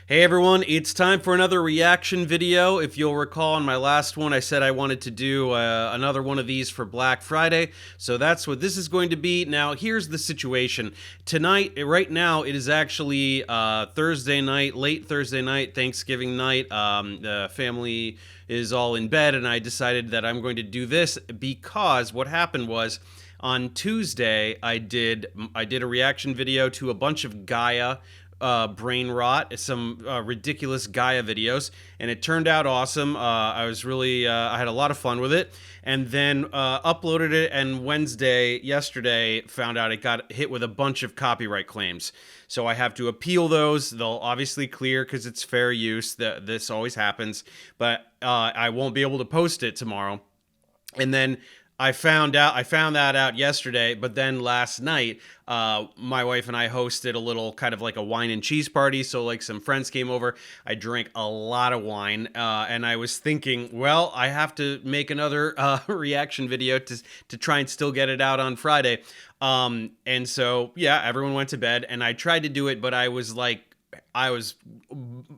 Hey everyone, it's time for another reaction video. If you'll recall, in my last one, I said I wanted to do another one of these for Black Friday, so that's what this is going to be. Now, here's the situation. Tonight, right now, it is actually Thursday night, late Thursday night, Thanksgiving night. The family is all in bed, and I decided that I'm going to do this because what happened was, on Tuesday, I did a reaction video to a bunch of Gaia brain rot, some ridiculous Gaia videos, and it turned out awesome. I was really, I had a lot of fun with it, and then uploaded it, and yesterday, found out it got hit with a bunch of copyright claims. So I have to appeal those. They'll obviously clear because it's fair use. This always happens, but I won't be able to post it tomorrow. And then I found that out yesterday, but then last night, my wife and I hosted a little kind of like a wine and cheese party. So like some friends came over. I drank a lot of wine, and I was thinking, well, I have to make another reaction video to try and still get it out on Friday. And so yeah, everyone went to bed, and I tried to do it, but I was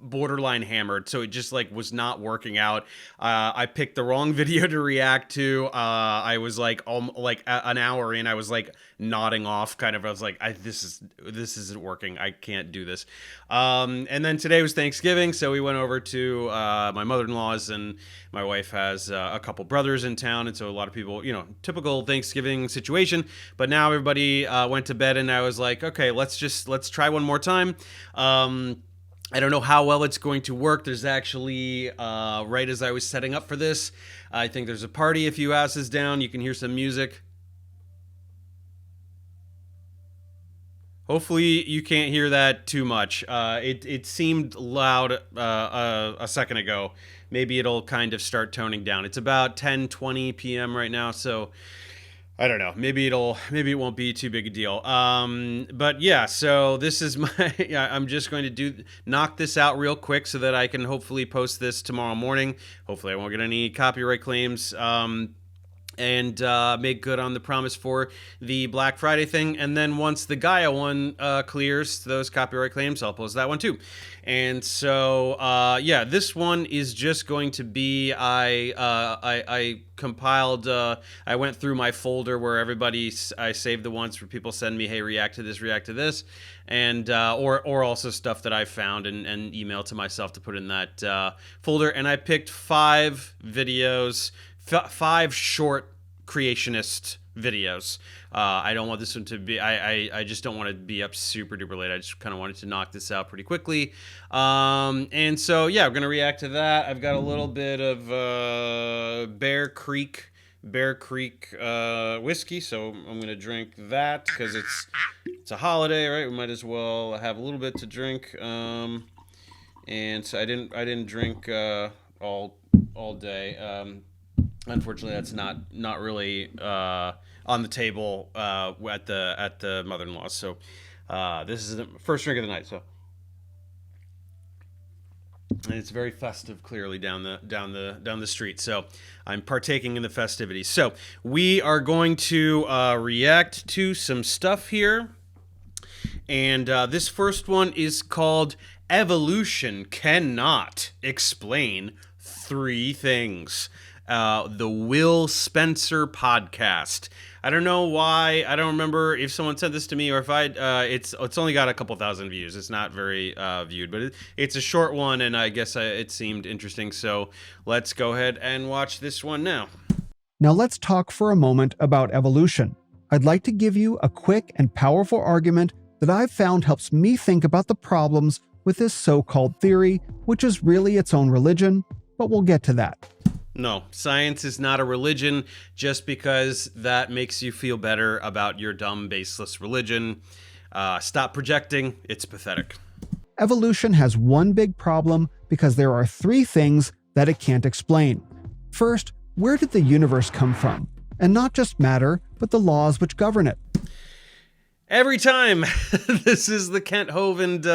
borderline hammered, so it just like was not working out. I picked the wrong video to react to. I was like an hour in, I was like nodding off, kind of. I was like, this isn't working. I can't do this. And then today was Thanksgiving, so we went over to my mother-in-law's, and my wife has a couple brothers in town, and so a lot of people, typical Thanksgiving situation. But now everybody went to bed, and I was like, okay, let's try one more time. I don't know how well it's going to work. There's actually, right as I was setting up for this, I think there's a party a few houses down. You can hear some music. Hopefully you can't hear that too much. It seemed loud a second ago. Maybe it'll kind of start toning down. It's about 10:20 p.m. right now, so I don't know. Maybe it won't be too big a deal. But yeah, so this is I'm just going to knock this out real quick so that I can hopefully post this tomorrow morning. Hopefully I won't get any copyright claims. And make good on the promise for the Black Friday thing. And then once the Gaia one clears those copyright claims, I'll post that one too. And so, yeah, this one is just going to be, I compiled, I went through my folder where I saved the ones where people send me, hey, react to this, and or also stuff that I found and email to myself to put in that folder. And I picked 5 videos, 5 short creationist videos. I don't want this one to be, I just don't want to be up super duper late. I just kind of wanted to knock this out pretty quickly. And so, yeah, I'm going to react to that. I've got a little bit of Bear Creek whiskey, so I'm going to drink that because it's a holiday, right? We might as well have a little bit to drink. And so I didn't drink all day. Unfortunately, that's not really on the table at the mother-in-law's. So this is the first drink of the night. So, and it's very festive, clearly down the street. So I'm partaking in the festivities. So we are going to react to some stuff here, and this first one is called "Evolution Cannot Explain 3 Things." The Will Spencer podcast. I don't know why. I don't remember if someone sent this to me or if it's only got a couple thousand views. It's not very viewed, but it's a short one, and I guess it seemed interesting. So let's go ahead and watch this one now. Now let's talk for a moment about evolution. I'd like to give you a quick and powerful argument that I've found helps me think about the problems with this so-called theory, which is really its own religion, but we'll get to that. No, science is not a religion just because that makes you feel better about your dumb, baseless religion. Stop projecting. It's pathetic. Evolution has one big problem because there are 3 things that it can't explain. First, where did the universe come from? And not just matter, but the laws which govern it. Every time. This is the Kent Hovind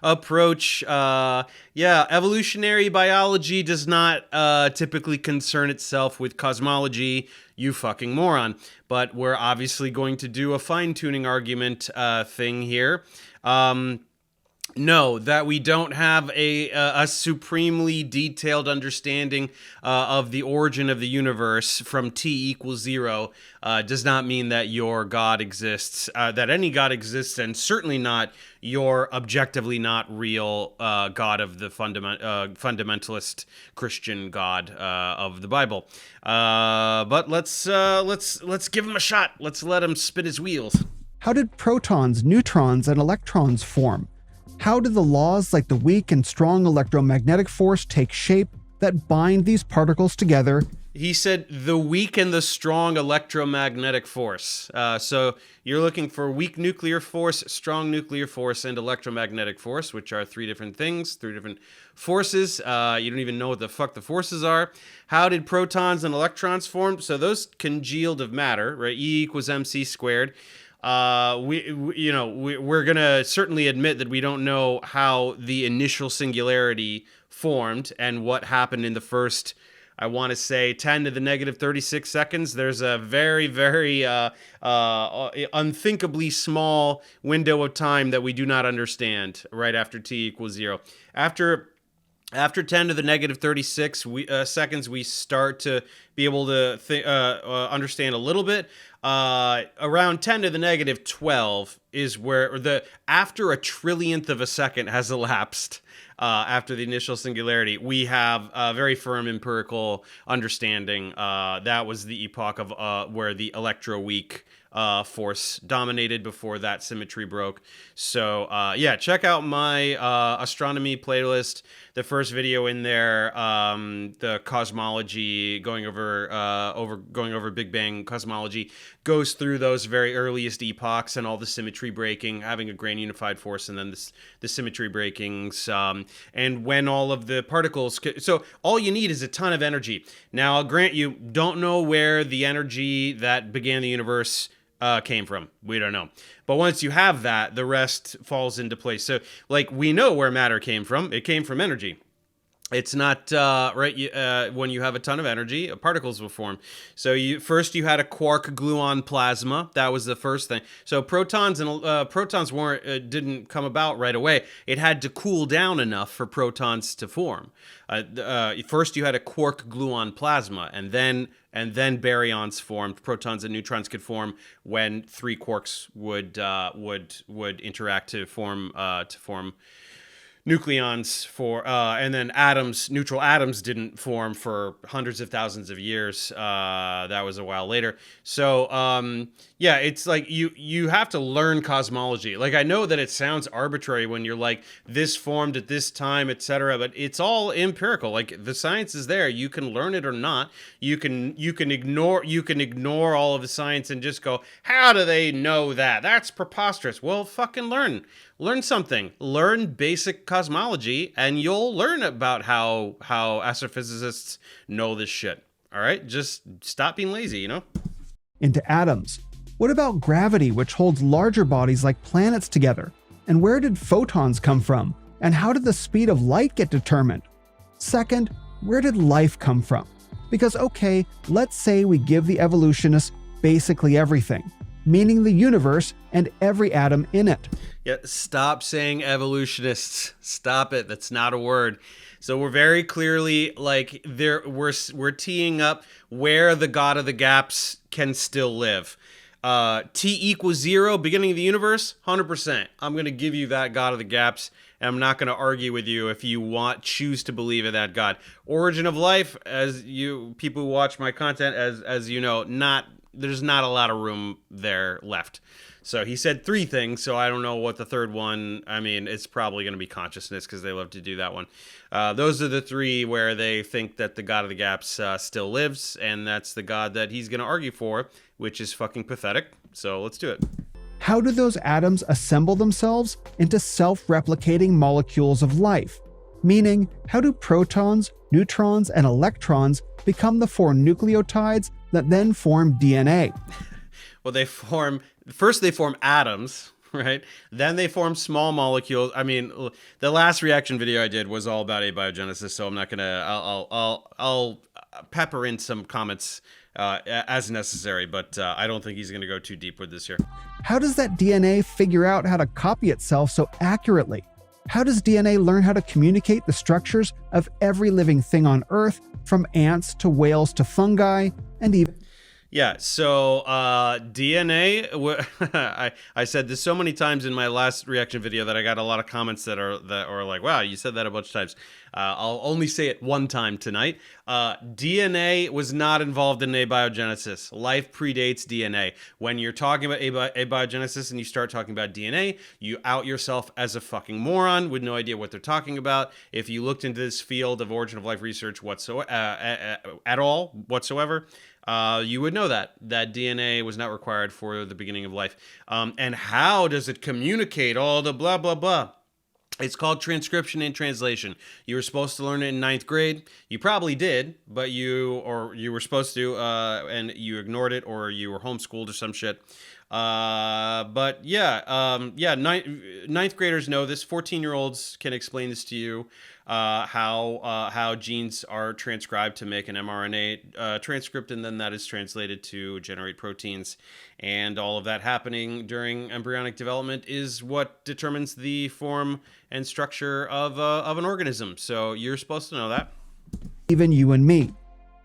approach. Yeah, evolutionary biology does not typically concern itself with cosmology, you fucking moron. But we're obviously going to do a fine-tuning argument thing here. No, that we don't have a supremely detailed understanding of the origin of the universe from t equals 0 does not mean that your God exists, that any God exists, and certainly not your objectively not real God of the fundamentalist Christian God of the Bible. But let's give him a shot. Let's let him spin his wheels. How did protons, neutrons, and electrons form? How did the laws like the weak and strong electromagnetic force take shape that bind these particles together? He said the weak and the strong electromagnetic force. So you're looking for weak nuclear force, strong nuclear force, and electromagnetic force, which are three different things, three different forces. You don't even know what the fuck the forces are. How did protons and electrons form? So those congealed of matter, right? E equals mc squared. We're gonna certainly admit that we don't know how the initial singularity formed and what happened in the first, I want to say, 10 to the negative 36 seconds. There's a very, very unthinkably small window of time that we do not understand right after t equals 0. After 10 to the negative 36 seconds, we start to be able to understand a little bit. Around 10 to the negative 12 is where after a trillionth of a second has elapsed after the initial singularity, we have a very firm empirical understanding. That was the epoch of where the electroweak force dominated before that symmetry broke. So check out my astronomy playlist. The first video in there, the cosmology, going over Big Bang cosmology, goes through those very earliest epochs and all the symmetry breaking, having a grand unified force, and then the symmetry breakings, and when all of the particles. So all you need is a ton of energy. Now, I'll grant you, don't know where the energy that began the universe came from. We don't know. But once you have that, the rest falls into place. So, like, we know where matter came from. It came from energy. It's not right. When you have a ton of energy, particles will form. So you had a quark gluon plasma. That was the first thing. So protons didn't come about right away. It had to cool down enough for protons to form. First you had a quark gluon plasma, and then baryons formed. Protons and neutrons could form when three quarks would interact to form nucleons and then neutral atoms didn't form for hundreds of thousands of years. That was a while later. So it's like you have to learn cosmology. Like, I know that it sounds arbitrary when you're like, this formed at this time, etc., but it's all empirical. Like, the science is there. You can learn it or not. You can ignore all of the science and just go, how do they know that? That's preposterous. Well, fucking learn something. Learn basic cosmology, and you'll learn about how astrophysicists know this shit. All right? Just stop being lazy, Into atoms. What about gravity, which holds larger bodies like planets together? And where did photons come from? And how did the speed of light get determined? Second, where did life come from? Because, okay, let's say we give the evolutionists basically everything, meaning the universe and every atom in it. Yeah, stop saying evolutionists. Stop it. That's not a word. So we're very clearly like we're teeing up where the God of the gaps can still live. T equals 0, beginning of the universe, 100%. I'm going to give you that God of the gaps, and I'm not going to argue with you if you choose to believe in that God. Origin of life, as you people who watch my content, as you know, there's not a lot of room there left. So he said 3 things, so I don't know what the third one, I mean, it's probably going to be consciousness, because they love to do that one. Those are the 3 where they think that the God of the gaps still lives, and that's the God that he's going to argue for, which is fucking pathetic. So let's do it. How do those atoms assemble themselves into self-replicating molecules of life? Meaning, how do protons, neutrons, and electrons become the 4 nucleotides that then form DNA? Well, they form atoms, right? Then they form small molecules. I mean, the last reaction video I did was all about abiogenesis, so I'm not gonna. I'll pepper in some comments as necessary, but I don't think he's gonna go too deep with this here. How does that DNA figure out how to copy itself so accurately? How does DNA learn how to communicate the structures of every living thing on Earth, from ants to whales to fungi, and even Yeah, so DNA. I said this so many times in my last reaction video that I got a lot of comments that are like, "Wow, you said that a bunch of times." I'll only say it one time tonight. DNA was not involved in abiogenesis. Life predates DNA. When you're talking about abiogenesis and you start talking about DNA, you out yourself as a fucking moron with no idea what they're talking about. If you looked into this field of origin of life research whatsoever, at all whatsoever, you would know that DNA was not required for the beginning of life. And how does it communicate all the blah, blah, blah? It's called transcription and translation. You were supposed to learn it in ninth grade. You probably did, but you were supposed to, and you ignored it, or you were homeschooled or some shit. But yeah, ninth graders know this. 14-year-olds can explain this to you. How genes are transcribed to make an mRNA transcript, and then that is translated to generate proteins, and all of that happening during embryonic development is what determines the form and structure of an organism. So you're supposed to know that. even you and me.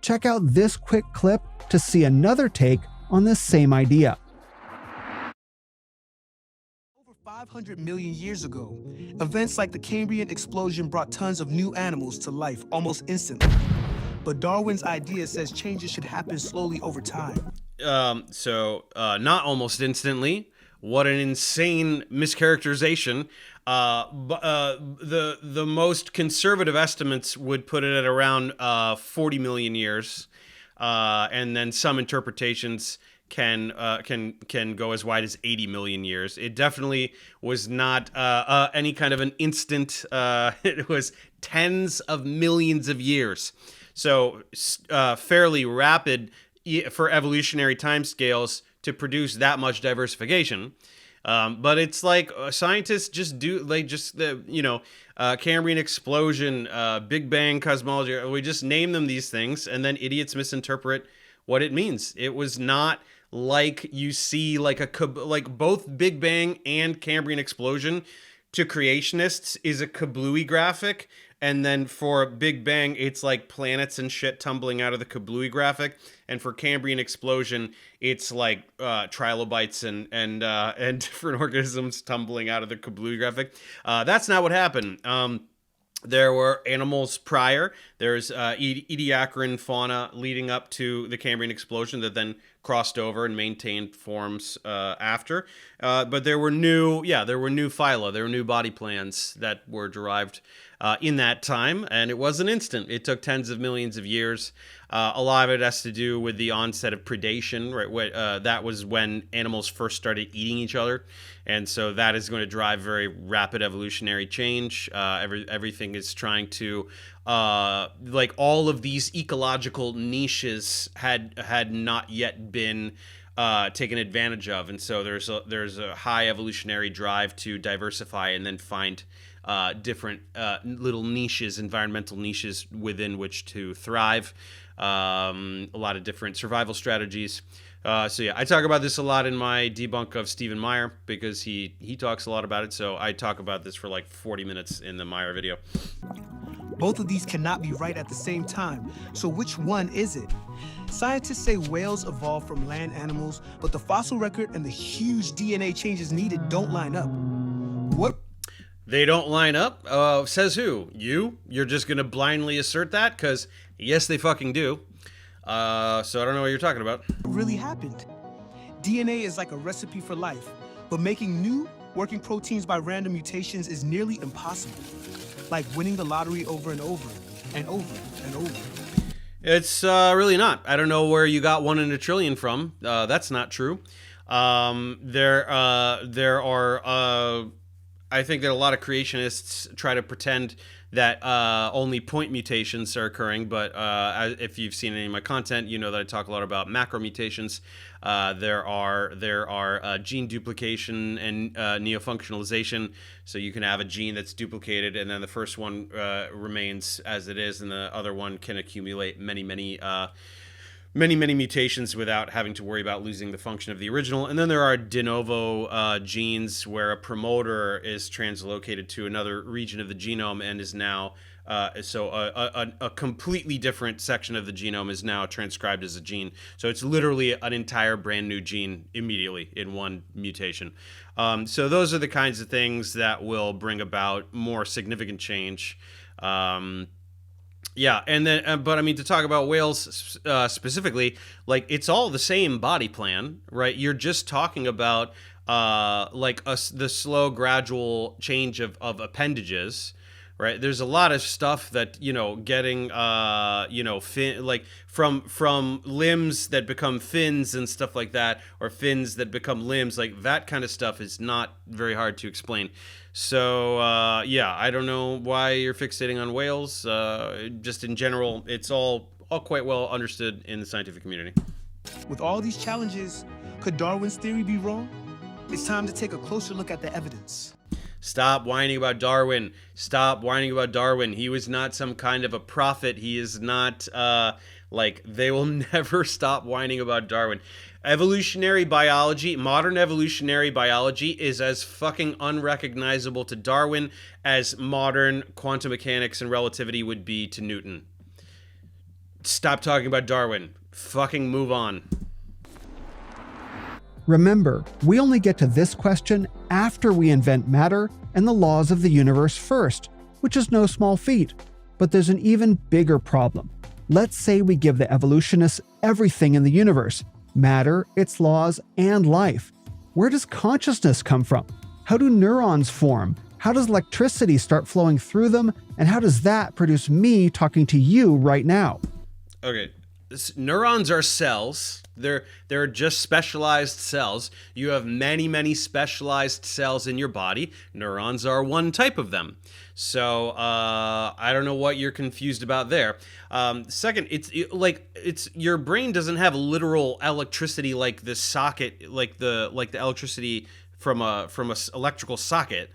Check out this quick clip to see another take on this same idea. 500 million years ago, events like the Cambrian explosion brought tons of new animals to life almost instantly. But Darwin's idea says changes should happen slowly over time. Not almost instantly. What an insane mischaracterization. The most conservative estimates would put it at around 40 million years, and then some interpretations can go as wide as 80 million years. It definitely was not any kind of an instant. It was tens of millions of years. So fairly rapid for evolutionary timescales to produce that much diversification. But it's like scientists just do, like, just the, Cambrian explosion, Big Bang cosmology. We just name them these things, and then idiots misinterpret what it means. It was not like you see like both Big Bang and Cambrian explosion to creationists is a kablooey graphic, and then for Big Bang it's like planets and shit tumbling out of the kablooey graphic, and for Cambrian explosion it's like trilobites and different organisms tumbling out of the kablooey graphic. That's not what happened. There were animals prior. There's Ediacaran fauna leading up to the Cambrian explosion that then crossed over and maintained forms after. But there were new phyla. There were new body plans that were derived in that time, and it wasn't instant. It took tens of millions of years. A lot of it has to do with the onset of predation, right? That was when animals first started eating each other, and so that is going to drive very rapid evolutionary change. Everything is trying to, like, all of these ecological niches had not yet been taken advantage of, and so there's a high evolutionary drive to diversify and then find different little niches, environmental niches within which to thrive. A lot of different survival strategies. So yeah, I talk about this a lot in my debunk of Stephen Meyer because he talks a lot about it. So I talk about this for like 40 minutes in the Meyer video. Both of these cannot be right at the same time. So which one is it? Scientists say whales evolved from land animals, but the fossil record and the huge DNA changes needed don't line up. What? They don't line up? Says who? You? You're just going to blindly assert that? Because, yes, they fucking do. So I don't know what you're talking about. Really happened. DNA is like a recipe for life, but making new working proteins by random mutations is nearly impossible. Like winning the lottery over and over and over and over. It's really not. I don't know where you got 1 in a trillion from. That's not true. There are... I think that a lot of creationists try to pretend that only point mutations are occurring, but if you've seen any of my content, you know that I talk a lot about macro mutations. There are gene duplication and neofunctionalization, so you can have a gene that's duplicated, and then the first one remains as it is, and the other one can accumulate many many mutations without having to worry about losing the function of the original. And then there are de novo genes where a promoter is translocated to another region of the genome and is now a completely different section of the genome is now transcribed as a gene. So it's literally an entire brand new gene immediately in one mutation. So those are the kinds of things that will bring about more significant change. Yeah, and then, but I mean, to talk about whales specifically, like, it's all the same body plan, right? You're just talking about the slow, gradual change of appendages, right? There's a lot of stuff that, getting from limbs that become fins and stuff like that, or fins that become limbs, like that kind of stuff is not very hard to explain. So yeah, I don't know why you're fixating on whales. Just in general, it's all quite well understood in the scientific community. With all these challenges, could Darwin's theory be wrong? It's time to take a closer look at the evidence. Stop whining about Darwin. Stop whining about Darwin. He was not some kind of a prophet. He is not, they will never stop whining about Darwin. Evolutionary biology, modern evolutionary biology is as fucking unrecognizable to Darwin as modern quantum mechanics and relativity would be to Newton. Stop talking about Darwin. Fucking move on. Remember, we only get to this question after we invent matter and the laws of the universe first, which is no small feat. But there's an even bigger problem. Let's say we give the evolutionists everything in the universe: matter, its laws, and life. Where does consciousness come from? How do neurons form? How does electricity start flowing through them? And how does that produce me talking to you right now? Okay, neurons are cells. They're just specialized cells. You have many specialized cells in your body. Neurons are one type of them. So I don't know what you're confused about there. Second, it's your brain doesn't have literal electricity like the socket, like the electricity from a electrical socket.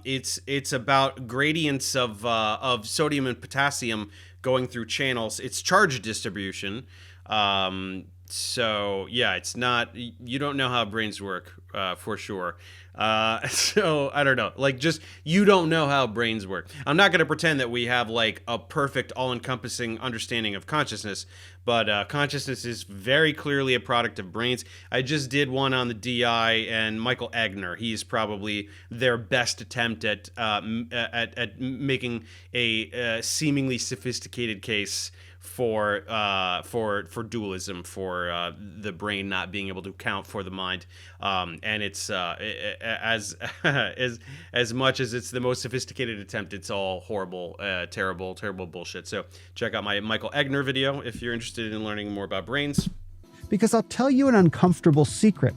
It's about gradients of sodium and potassium going through channels. It's charge distribution. So yeah, it's not, you don't know how brains work, for sure. So I don't know, you don't know how brains work. I'm not going to pretend that we have a perfect all-encompassing understanding of consciousness, but consciousness is very clearly a product of brains. I just did one on the DI and Michael Egner. He's probably their best attempt at making a seemingly sophisticated case for dualism, for the brain not being able to account for the mind, and it's as much as it's the most sophisticated attempt, it's all horrible, terrible bullshit. So check out my Michael Egner video if you're interested in learning more about brains. Because I'll tell you an uncomfortable secret.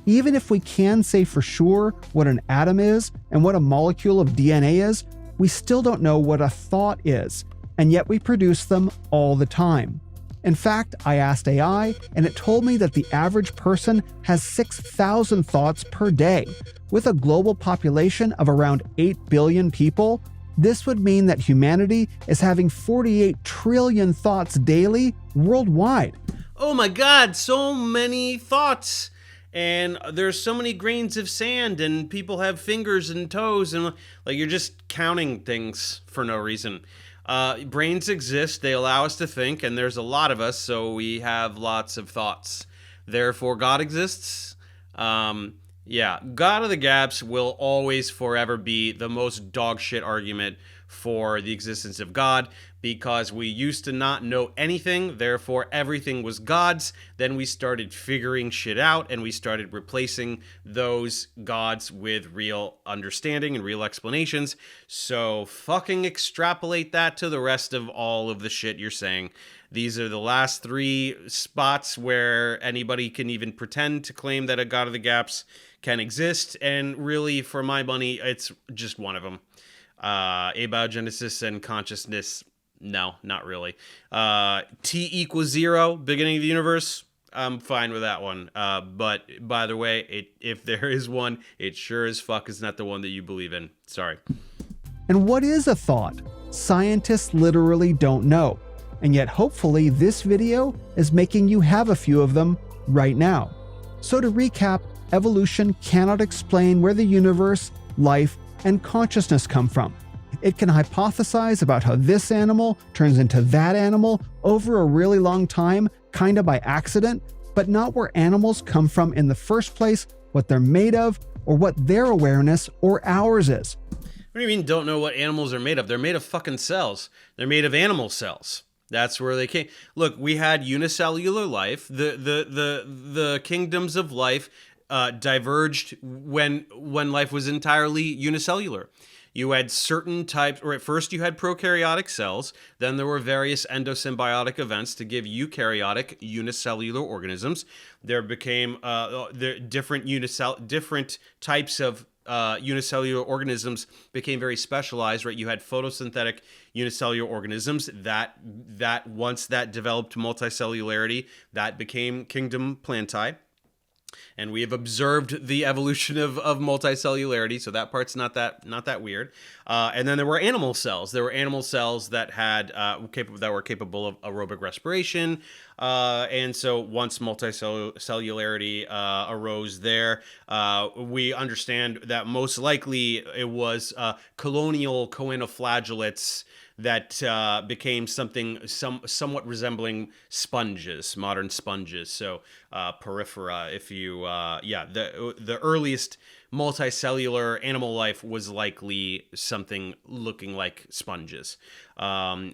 Even if we can say for sure what an atom is and what a molecule of DNA is, we still don't know what a thought is. And yet we produce them all the time. In fact, I asked AI, and it told me that the average person has 6,000 thoughts per day. With a global population of around 8 billion people, this would mean that humanity is having 48 trillion thoughts daily worldwide. Oh my God, so many thoughts. And there's so many grains of sand, and people have fingers and toes, and you're just counting things for no reason. Brains exist, they allow us to think, and there's a lot of us, so we have lots of thoughts. Therefore, God exists. Yeah, God of the Gaps will always forever be the most dogshit argument for the existence of God, because we used to not know anything, therefore everything was God's. Then we started figuring shit out, and we started replacing those gods with real understanding and real explanations. So fucking extrapolate that to the rest of all of the shit you're saying. These are the last 3 spots where anybody can even pretend to claim that a God of the Gaps can exist, and really, for my money, it's just one of them. Abiogenesis and consciousness, no, not really. T equals 0, beginning of the universe, I'm fine with that one. But by the way, if there is one, it sure as fuck is not the one that you believe in. Sorry. And what is a thought? Scientists literally don't know. and yet hopefully this video is making you have a few of them right now. So to recap, evolution cannot explain where the universe, life, and consciousness come from. It can hypothesize about how this animal turns into that animal over a really long time, kinda by accident, but not where animals come from in the first place, what they're made of, or what their awareness or ours is. What do you mean don't know what animals are made of? They're made of fucking cells. They're made of animal cells. That's where they came. Look, we had unicellular life. The kingdoms of life diverged when life was entirely unicellular. You had certain types, or at first you had prokaryotic cells, then there were various endosymbiotic events to give eukaryotic unicellular organisms. There became different types of unicellular organisms became very specialized, right? You had photosynthetic unicellular organisms that once that developed multicellularity, that became kingdom plantae. And we have observed the evolution of multicellularity, so that part's not that weird. And then there were animal cells. There were animal cells that had that were capable of aerobic respiration. And so once multicellularity arose there, we understand that most likely it was colonial coenoflagellates that became something somewhat resembling sponges, modern sponges. So porifera, if you, the earliest multicellular animal life was likely something looking like sponges. My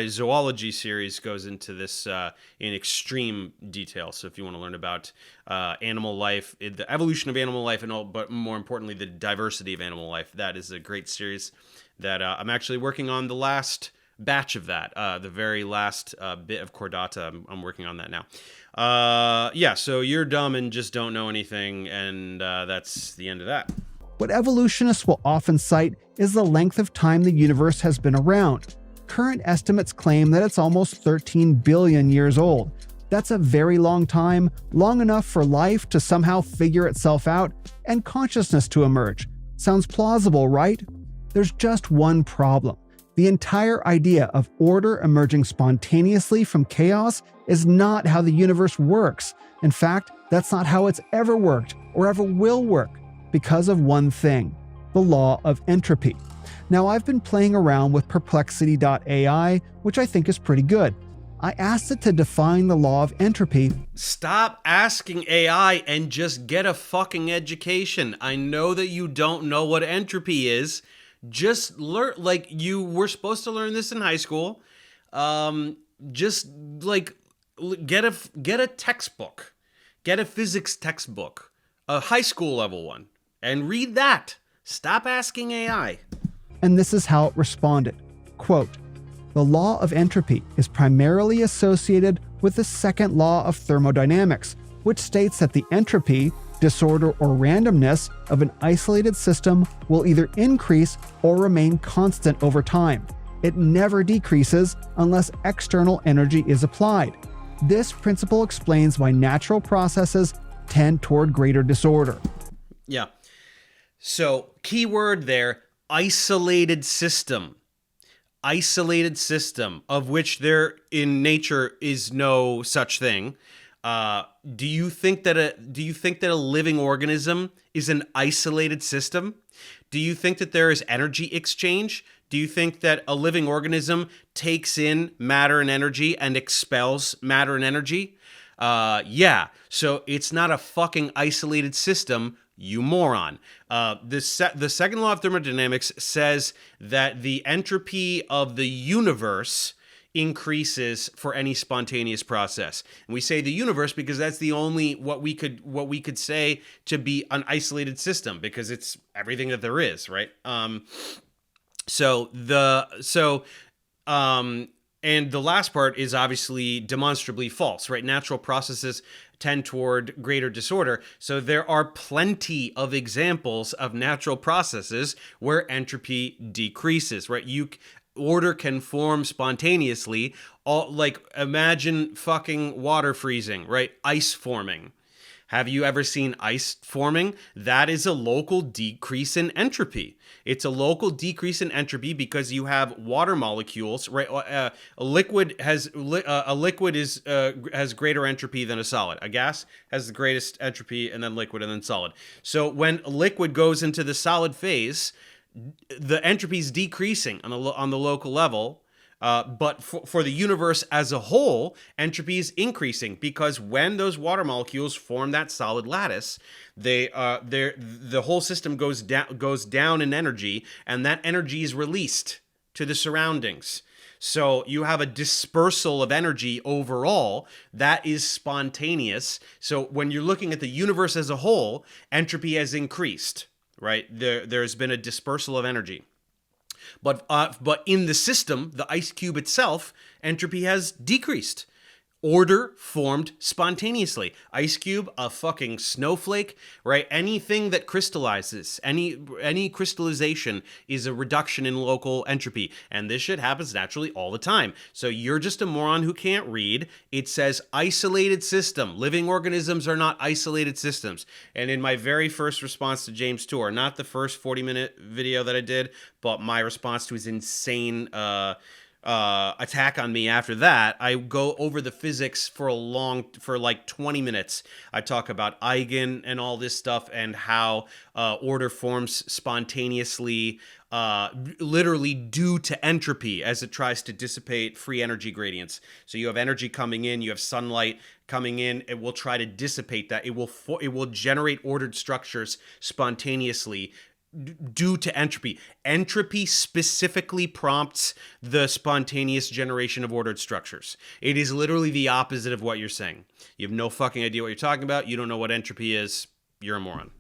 zoology series goes into this in extreme detail. So if you want to learn about animal life, the evolution of animal life, and all, but more importantly, the diversity of animal life, that is a great series that I'm actually working on the last batch of that, the very last bit of chordata. I'm working on that now. So you're dumb and just don't know anything, and that's the end of that. What evolutionists will often cite is the length of time the universe has been around. Current estimates claim that it's almost 13 billion years old. That's a very long time, long enough for life to somehow figure itself out and consciousness to emerge. Sounds plausible, right? There's just one problem. The entire idea of order emerging spontaneously from chaos is not how the universe works. In fact, that's not how it's ever worked or ever will work, because of one thing: the law of entropy. Now, I've been playing around with perplexity.ai, which I think is pretty good. I asked it to define the law of entropy. Stop asking AI and just get a fucking education. I know that you don't know what entropy is. Just learn, like, you were supposed to learn this in high school. Just like get a textbook, get a physics textbook, a high school level one, and read that. Stop asking AI. And this is how it responded. Quote, "The law of entropy is primarily associated with the second law of thermodynamics, which states that the entropy, disorder, or randomness of an isolated system will either increase or remain constant over time. It never decreases unless external energy is applied. This principle explains why natural processes tend toward greater disorder." Yeah. So, keyword there, isolated system. Isolated system, of which there in nature is no such thing. Do you think that a living organism is an isolated system? Do you think that there is energy exchange? Do you think that a living organism takes in matter and energy and expels matter and energy? Yeah. So it's not a fucking isolated system, you moron. The second law of thermodynamics says that the entropy of the universe increases for any spontaneous process. And we say the universe because that's the only what we could say to be an isolated system, because it's everything that there is, right? And the last part is obviously demonstrably false, right? Natural processes tend toward greater disorder. So there are plenty of examples of natural processes where entropy decreases, right? Order can form spontaneously. Like, imagine fucking water freezing, right? Ice forming. Have you ever seen ice forming? That is a local decrease in entropy. It's a local decrease in entropy because you have water molecules, right? A liquid has greater entropy than a solid. A gas has the greatest entropy, and then liquid, and then solid. So when liquid goes into the solid phase, the entropy is decreasing on the local level. But for the universe as a whole, entropy is increasing because when those water molecules form that solid lattice, the whole system goes down in energy, and that energy is released to the surroundings. So you have a dispersal of energy overall that is spontaneous. So when you're looking at the universe as a whole, entropy has increased, right? There's been a dispersal of energy. But in the system, the ice cube itself, entropy has decreased. Order formed spontaneously. Ice cube, a fucking snowflake, right? Anything that crystallizes, any crystallization is a reduction in local entropy. And this shit happens naturally all the time. So you're just a moron who can't read. It says isolated system. Living organisms are not isolated systems. And in my very first response to James Tour, not the first 40-minute video that I did, but my response to his insane attack on me after that, I go over the physics for like 20 minutes. I talk about eigen and all this stuff and how order forms spontaneously, literally due to entropy as it tries to dissipate free energy gradients. So you have energy coming in, you have sunlight coming in, it will try to dissipate that. It will generate ordered structures spontaneously due to entropy. Entropy specifically prompts the spontaneous generation of ordered structures. It is literally the opposite of what you're saying. You have no fucking idea what you're talking about. You don't know what entropy is. You're a moron.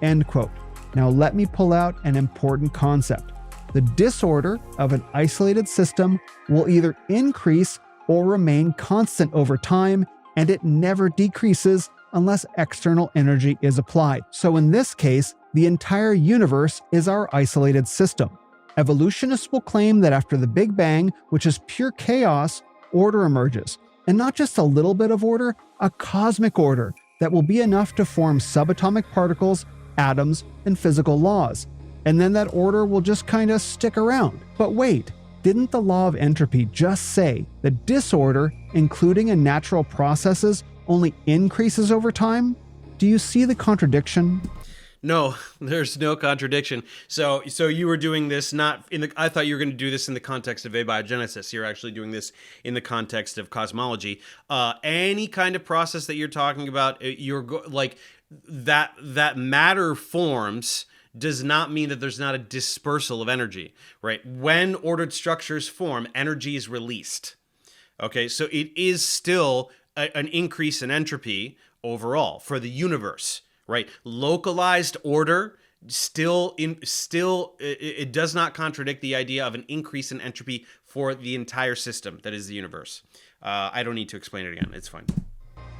End quote. Now let me pull out an important concept. The disorder of an isolated system will either increase or remain constant over time, and it never decreases unless external energy is applied. So in this case, the entire universe is our isolated system. Evolutionists will claim that after the Big Bang, which is pure chaos, order emerges. And not just a little bit of order, a cosmic order that will be enough to form subatomic particles, atoms, and physical laws. And then that order will just kind of stick around. But wait, didn't the law of entropy just say that disorder, including in natural processes, only increases over time? Do you see the contradiction? No, there's no contradiction. So you were doing this not in the. I thought you were going to do this in the context of abiogenesis. You're actually doing this in the context of cosmology. Any kind of process that you're talking about, like that matter forms does not mean that there's not a dispersal of energy, right? When ordered structures form, energy is released. Okay, so it is still an increase in entropy overall for the universe. Right, localized order it does not contradict the idea of an increase in entropy for the entire system that is the universe. I don't need to explain it again. It's fine.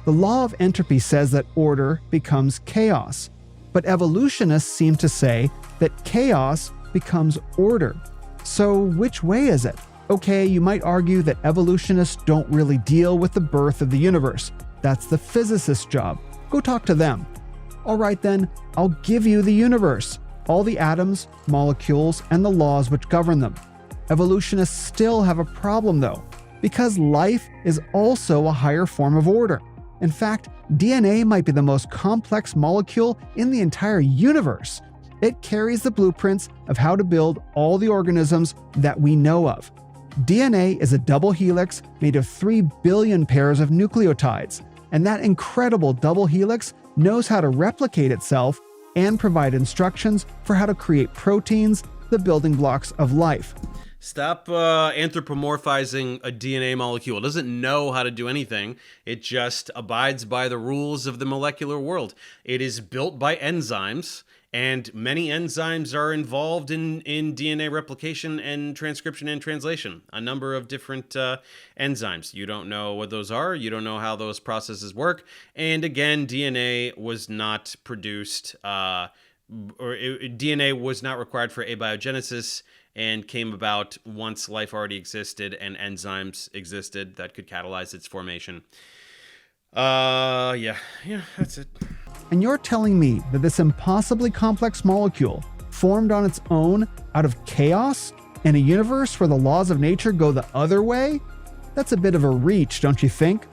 The law of entropy says that order becomes chaos, but evolutionists seem to say that chaos becomes order. So which way is it? Okay, you might argue that evolutionists don't really deal with the birth of the universe. That's the physicist's job. Go talk to them. All right then, I'll give you the universe, all the atoms, molecules, and the laws which govern them. Evolutionists still have a problem though, because life is also a higher form of order. In fact, DNA might be the most complex molecule in the entire universe. It carries the blueprints of how to build all the organisms that we know of. DNA is a double helix made of 3 billion pairs of nucleotides, and that incredible double helix knows how to replicate itself and provide instructions for how to create proteins, the building blocks of life. Stop anthropomorphizing a DNA molecule. It doesn't know how to do anything. It just abides by the rules of the molecular world. It is built by enzymes, and many enzymes are involved in DNA replication and transcription and translation. A number of different enzymes. You don't know what those are. You don't know how those processes work. And again, DNA was not produced, DNA was not required for abiogenesis and came about once life already existed and enzymes existed that could catalyze its formation. Yeah, that's it. And you're telling me that this impossibly complex molecule formed on its own out of chaos in a universe where the laws of nature go the other way? That's a bit of a reach, don't you think?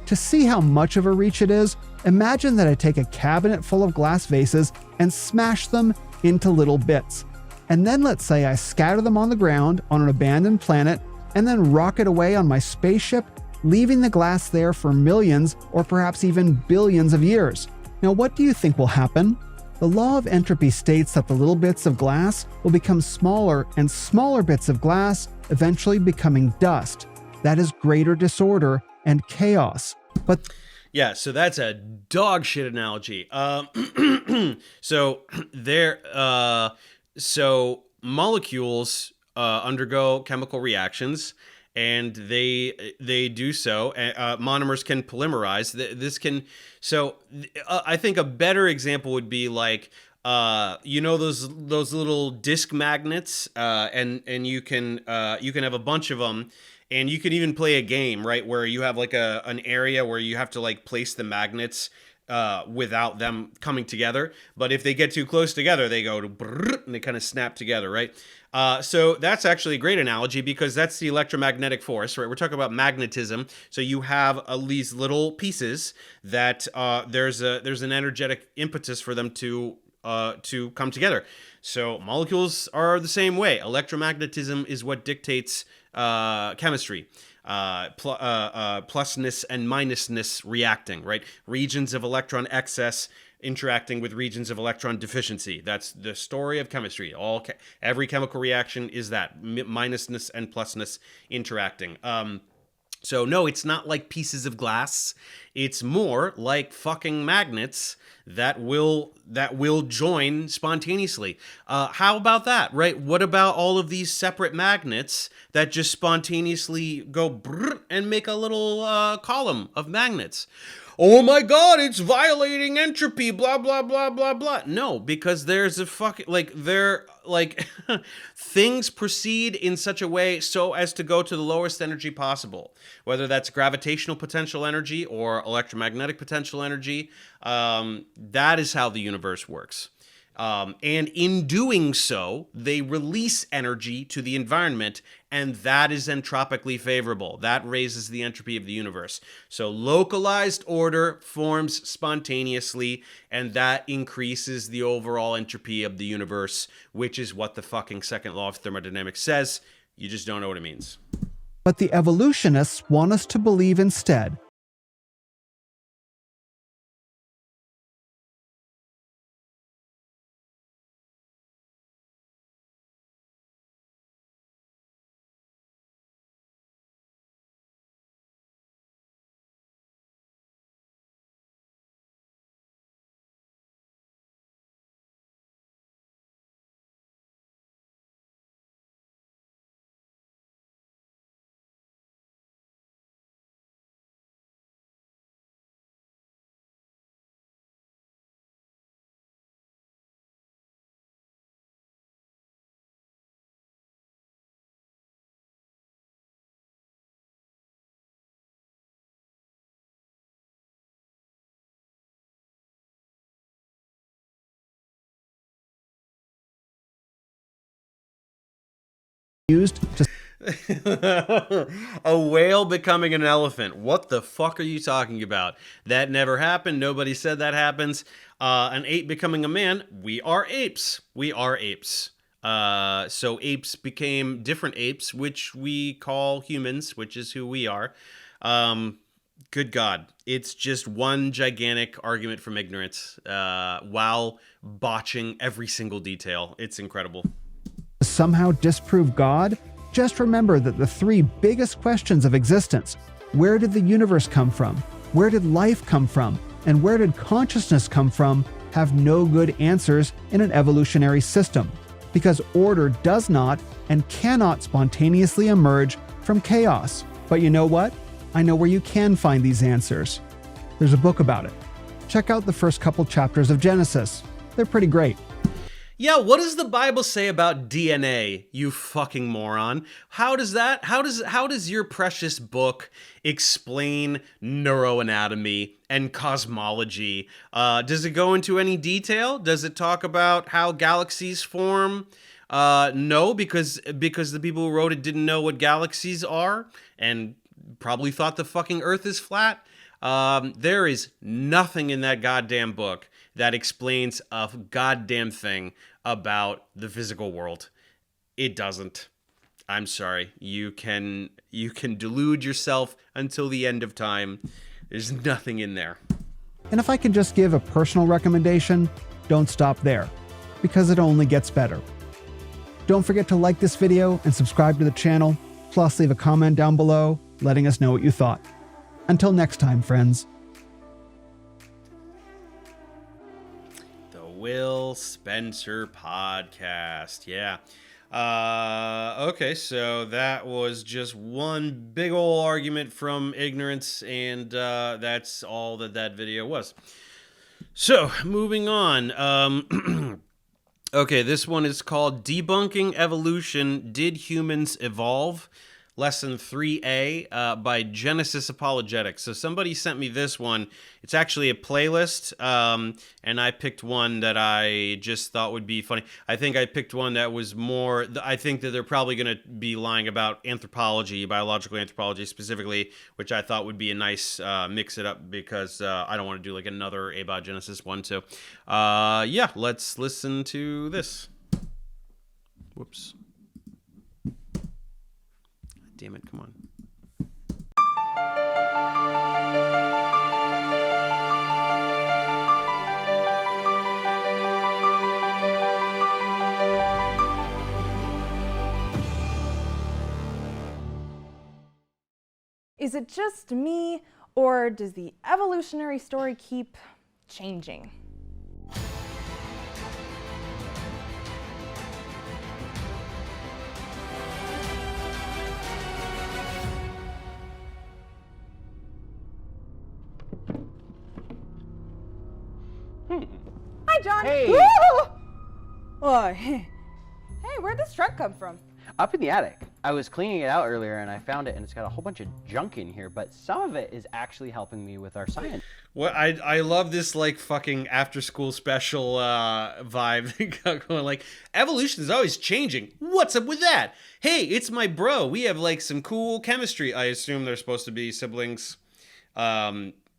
To see how much of a reach it is, imagine that I take a cabinet full of glass vases and smash them into little bits. And then let's say I scatter them on the ground on an abandoned planet and then rocket away on my spaceship, leaving the glass there for millions or perhaps even billions of years. Now, what do you think will happen? The law of entropy states that the little bits of glass will become smaller and smaller bits of glass, eventually becoming dust. That is greater disorder and chaos. But yeah, so that's a dog shit analogy. So molecules undergo chemical reactions, and they do so. Monomers can polymerize. I think a better example would be like those little disc magnets, and you can have a bunch of them. And you can even play a game, right, where you have like an area where you have to like place the magnets without them coming together. But if they get too close together, they go to brrr, and they kind of snap together, right? So that's actually a great analogy because that's the electromagnetic force, right? We're talking about magnetism. So you have these little pieces that there's an energetic impetus for them to come together. So molecules are the same way. Electromagnetism is what dictates chemistry, plusness and minusness reacting, right? Regions of electron excess interacting with regions of electron deficiency. That's the story of chemistry. Every chemical reaction is that minusness and plusness interacting. So no, it's not like pieces of glass. It's more like fucking magnets that will join spontaneously. How about that, right? What about all of these separate magnets that just spontaneously go brrr and make a little column of magnets? Oh my God, it's violating entropy, blah, blah, blah, blah, blah. No, because there's a fucking, things proceed in such a way so as to go to the lowest energy possible, whether that's gravitational potential energy or electromagnetic potential energy. That is how the universe works. And in doing so, they release energy to the environment, and that is entropically favorable. That raises the entropy of the universe. So localized order forms spontaneously, and that increases the overall entropy of the universe, which is what the fucking second law of thermodynamics says. You just don't know what it means. But the evolutionists want us to believe instead used to A whale becoming an elephant. What the fuck are you talking about? That never happened. Nobody said that happens. An ape becoming a man. We are apes. We are apes. So apes became different apes, which we call humans, which is who we are. Good God. It's just one gigantic argument from ignorance while botching every single detail. It's incredible. somehow disprove God? Just remember that the three biggest questions of existence, where did the universe come from? Where did life come from? And where did consciousness come from? Have no good answers in an evolutionary system, because order does not and cannot spontaneously emerge from chaos. But you know what? I know where you can find these answers. There's a book about it. Check out the first couple chapters of Genesis. They're pretty great. Yeah, what does the Bible say about DNA, you fucking moron? How does your precious book explain neuroanatomy and cosmology? Does it go into any detail? Does it talk about how galaxies form? No, because the people who wrote it didn't know what galaxies are and probably thought the fucking Earth is flat. There is nothing in that goddamn book that explains a goddamn thing about the physical world. It doesn't. I'm sorry. You can delude yourself until the end of time. There's nothing in there. And if I can just give a personal recommendation, don't stop there, because it only gets better. Don't forget to like this video and subscribe to the channel, plus leave a comment down below letting us know what you thought. Until next time, friends. The Will Spencer Podcast. Yeah. Okay, so that was just one big ol' argument from ignorance, and that's all that video was. So, moving on. Okay, this one is called Debunking Evolution, Did Humans Evolve? Lesson 3A by Genesis Apologetics. So somebody sent me this one. It's actually a playlist, and I picked one that I just thought would be funny. I think I picked one that was more... I think that they're probably going to be lying about anthropology, biological anthropology specifically, which I thought would be a nice mix it up, because I don't want to do like another Abiogenesis one. So yeah, let's listen to this. Whoops. Damn it, come on. Is it just me, or does the evolutionary story keep changing? Hi, John. Hey. Oh, hey, where'd this truck come from? Up in the attic. I was cleaning it out earlier and I found it, and it's got a whole bunch of junk in here, but some of it is actually helping me with our science. Well, I love this like fucking after school special vibe going like, evolution is always changing. What's up with that? Hey, it's my bro. We have like some cool chemistry. I assume they're supposed to be siblings.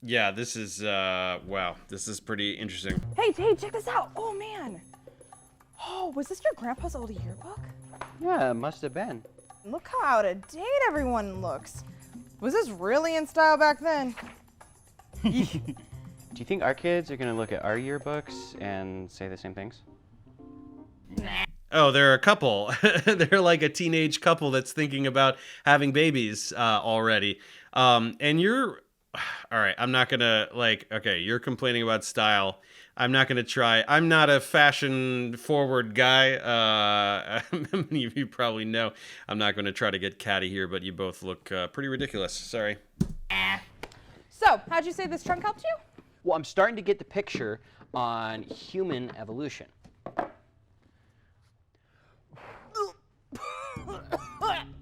Yeah, this is wow, this is pretty interesting. Hey, check this out. Oh man. Oh, was this your grandpa's old yearbook? Yeah, it must have been. Look how out of date everyone looks. Was this really in style back then? Do you think our kids are gonna look at our yearbooks and say the same things? Oh, they're a couple. They're like a teenage couple that's thinking about having babies already. And you're... All right, I'm not gonna, like, okay, you're complaining about style. I'm not gonna try. I'm not a fashion-forward guy. Many of you probably know. I'm not gonna try to get catty here, but you both look pretty ridiculous. Sorry. So, how'd you say this trunk helped you? Well, I'm starting to get the picture on human evolution.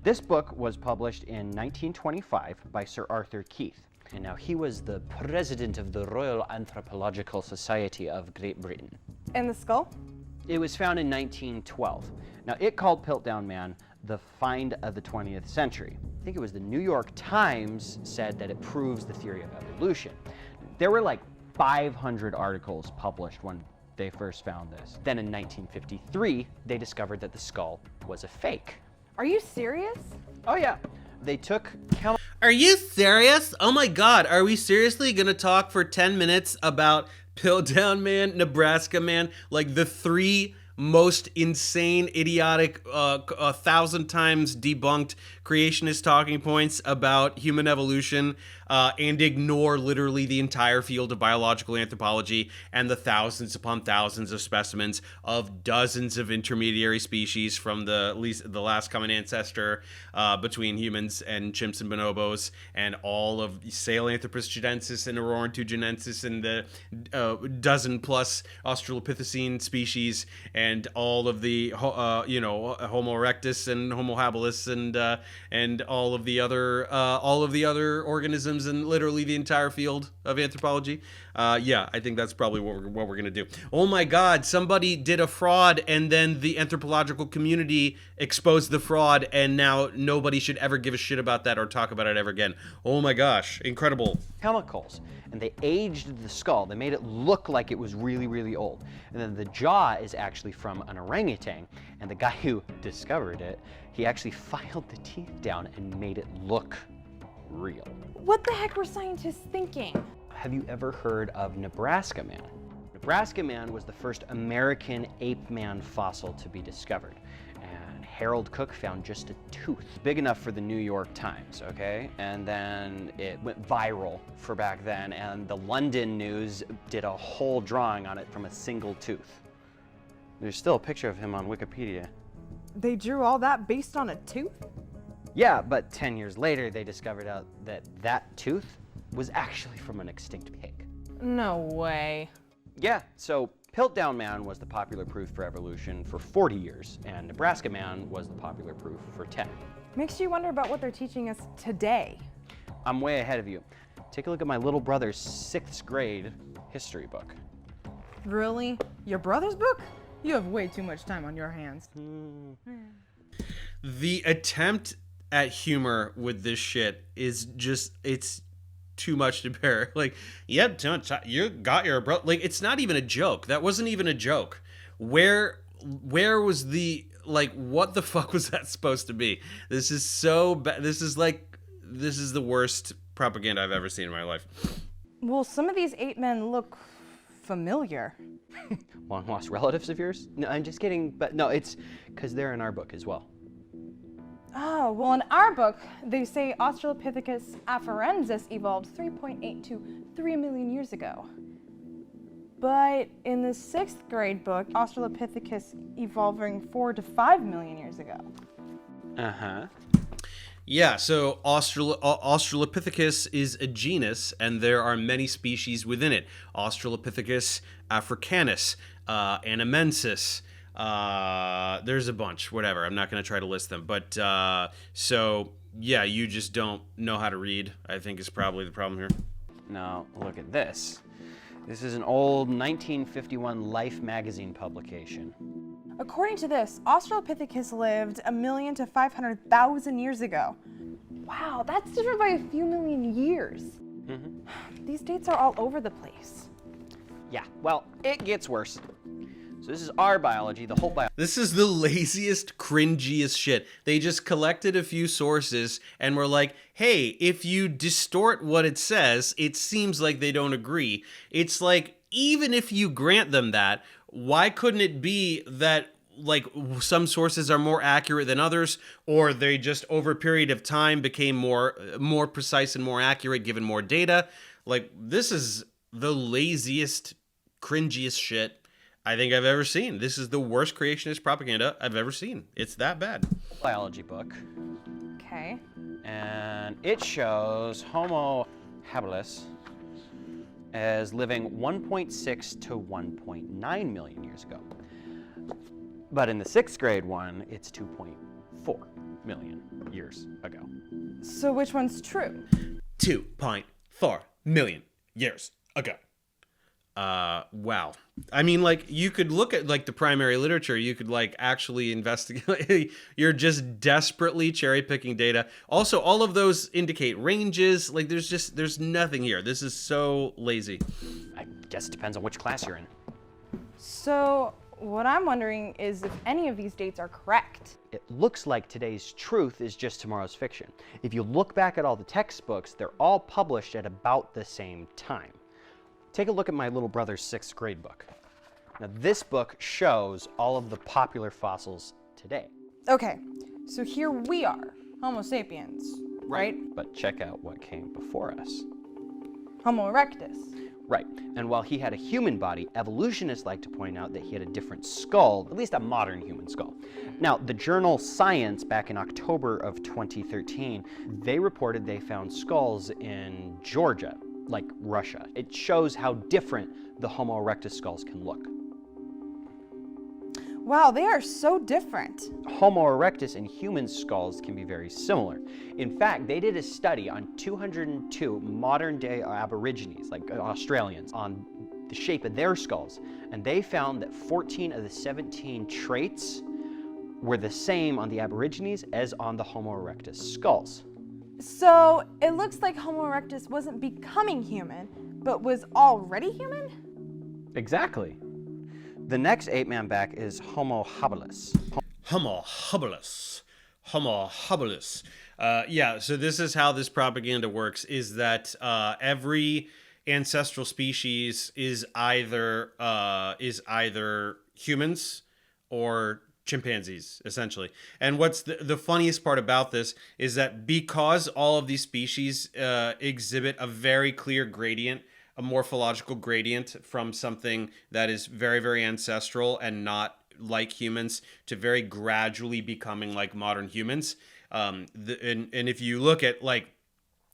This book was published in 1925 by Sir Arthur Keith. And now he was the president of the Royal Anthropological Society of Great Britain. And the skull? It was found in 1912. Now, it called Piltdown Man the find of the 20th century. I think it was the New York Times said that it proves the theory of evolution. There were like 500 articles published when they first found this. Then in 1953, they discovered that the skull was a fake. Are you serious? Oh yeah. They took Are you serious? Oh my god, are we seriously gonna talk for 10 minutes about Piltdown Man, Nebraska Man, like the three most insane, idiotic, 1,000 times debunked creationist talking points about human evolution and ignore literally the entire field of biological anthropology and the thousands upon thousands of specimens of dozens of intermediary species from the last common ancestor between humans and chimps and bonobos, and all of Sahelanthropus giganensis and Aurorantugenensis and the dozen plus Australopithecine species, and all of the Homo erectus and Homo habilis and all of the other organisms, and literally the entire field of anthropology. I think that's probably what we're gonna do. Oh my God! Somebody did a fraud, and then the anthropological community exposed the fraud, and now nobody should ever give a shit about that or talk about it ever again. Oh my gosh! Incredible. Chemicals, and they aged the skull. They made it look like it was really, really old. And then the jaw is actually from an orangutan, and the guy who discovered it, he actually filed the teeth down and made it look real. What the heck were scientists thinking? Have you ever heard of Nebraska Man? Nebraska Man was the first American ape man fossil to be discovered. And Harold Cook found just a tooth, big enough for the New York Times, okay? And then it went viral for back then, and the London News did a whole drawing on it from a single tooth. There's still a picture of him on Wikipedia. They drew all that based on a tooth? Yeah, but 10 years later, they discovered out that that tooth was actually from an extinct pig. No way. Yeah, so Piltdown Man was the popular proof for evolution for 40 years, and Nebraska Man was the popular proof for 10. Makes you wonder about what they're teaching us today. I'm way ahead of you. Take a look at my little brother's 6th grade history book. Really? Your brother's book? You have way too much time on your hands. The attempt at humor with this shit is just, it's too much to bear. Like, yep, you got your bro. Like, it's not even a joke. That wasn't even a joke. Where was the, like, what the fuck was that supposed to be? This is so bad. This is the worst propaganda I've ever seen in my life. Well, some of these ape men look familiar. Long lost relatives of yours? No, I'm just kidding, but no, it's because they're in our book as well. Oh, well, in our book, they say Australopithecus afarensis evolved 3.8 to 3 million years ago. But in the 6th grade book, Australopithecus evolving 4 to 5 million years ago. Uh-huh. Yeah, so Australopithecus is a genus, and there are many species within it. Australopithecus africanus, anamensis, there's a bunch, whatever. I'm not going to try to list them. But, so, yeah, you just don't know how to read, I think is probably the problem here. Now, look at this. This is an old 1951 Life magazine publication. According to this, Australopithecus lived 1 million to 500,000 years ago. Wow, that's different by a few million years. Mm-hmm. These dates are all over the place. Yeah, well, it gets worse. So this is our biology, the whole biology. This is the laziest, cringiest shit. They just collected a few sources and were like, hey, if you distort what it says, it seems like they don't agree. It's like, even if you grant them that, why couldn't it be that, like, some sources are more accurate than others, or they just over a period of time became more precise and more accurate given more data? Like, this is the laziest, cringiest shit I think I've ever seen. This is the worst creationist propaganda I've ever seen. It's that bad. Biology book. Okay. And it shows Homo habilis as living 1.6 to 1.9 million years ago. But in the 6th grade one, it's 2.4 million years ago. So which one's true? 2.4 million years ago. Wow. I mean, like, you could look at, like, the primary literature. You could, like, actually investigate. You're just desperately cherry-picking data. Also, all of those indicate ranges. Like, there's nothing here. This is so lazy. I guess it depends on which class you're in. So what I'm wondering is if any of these dates are correct. It looks like today's truth is just tomorrow's fiction. If you look back at all the textbooks, they're all published at about the same time. Take a look at my little brother's 6th grade book. Now, this book shows all of the popular fossils today. Okay, so here we are, Homo sapiens. right? But check out what came before us. Homo erectus. Right, and while he had a human body, evolutionists like to point out that he had a different skull, at least a modern human skull. Now, the journal Science, back in October of 2013, they reported they found skulls in Georgia, like Russia. It shows how different the Homo erectus skulls can look. Wow, they are so different. Homo erectus and human skulls can be very similar. In fact, they did a study on 202 modern-day Aborigines, like Australians, on the shape of their skulls, and they found that 14 of the 17 traits were the same on the Aborigines as on the Homo erectus skulls. So it looks like Homo erectus wasn't becoming human, but was already human? Exactly. The next ape-man back is Homo habilis. Homo habilis. Homo habilis. Yeah, so this is how this propaganda works, is that every ancestral species is either humans or chimpanzees, essentially. And what's the funniest part about this is that because all of these species exhibit a very clear gradient, a morphological gradient from something that is very, very ancestral and not like humans to very gradually becoming like modern humans. And if you look at like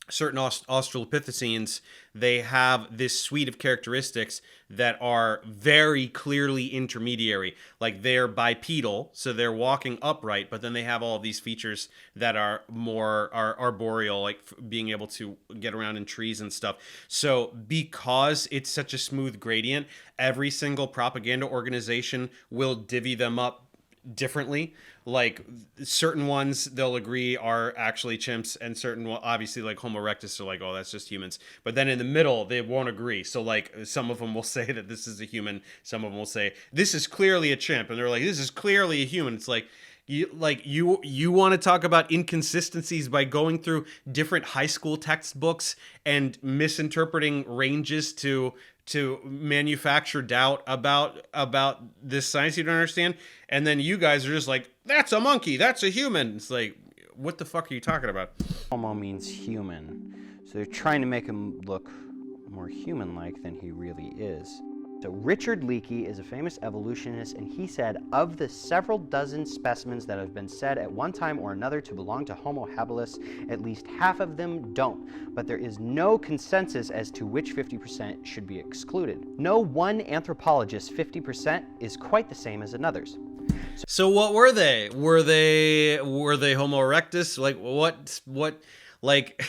certain Australopithecines, they have this suite of characteristics that are very clearly intermediary. Like they're bipedal, so they're walking upright, but then they have all of these features that are more arboreal, like being able to get around in trees and stuff. So because it's such a smooth gradient, every single propaganda organization will divvy them up differently. Like certain ones they'll agree are actually chimps, and certain, obviously, like Homo erectus are like, oh, that's just humans. But then in the middle they won't agree. So like some of them will say that this is a human, some of them will say this is clearly a chimp, and they're like, this is clearly a human. It's like you want to talk about inconsistencies by going through different high school textbooks and misinterpreting ranges to manufacture doubt about this science you don't understand, and then you guys are just like, that's a monkey, that's a human. It's like, what the fuck are you talking about? Homo means human, so they're trying to make him look more human-like than he really is. So Richard Leakey is a famous evolutionist, and he said, of the several dozen specimens that have been said at one time or another to belong to Homo habilis, at least half of them don't. But there is no consensus as to which 50% should be excluded. No one anthropologist's 50% is quite the same as another's. So what were they? Were they Homo erectus? Like what like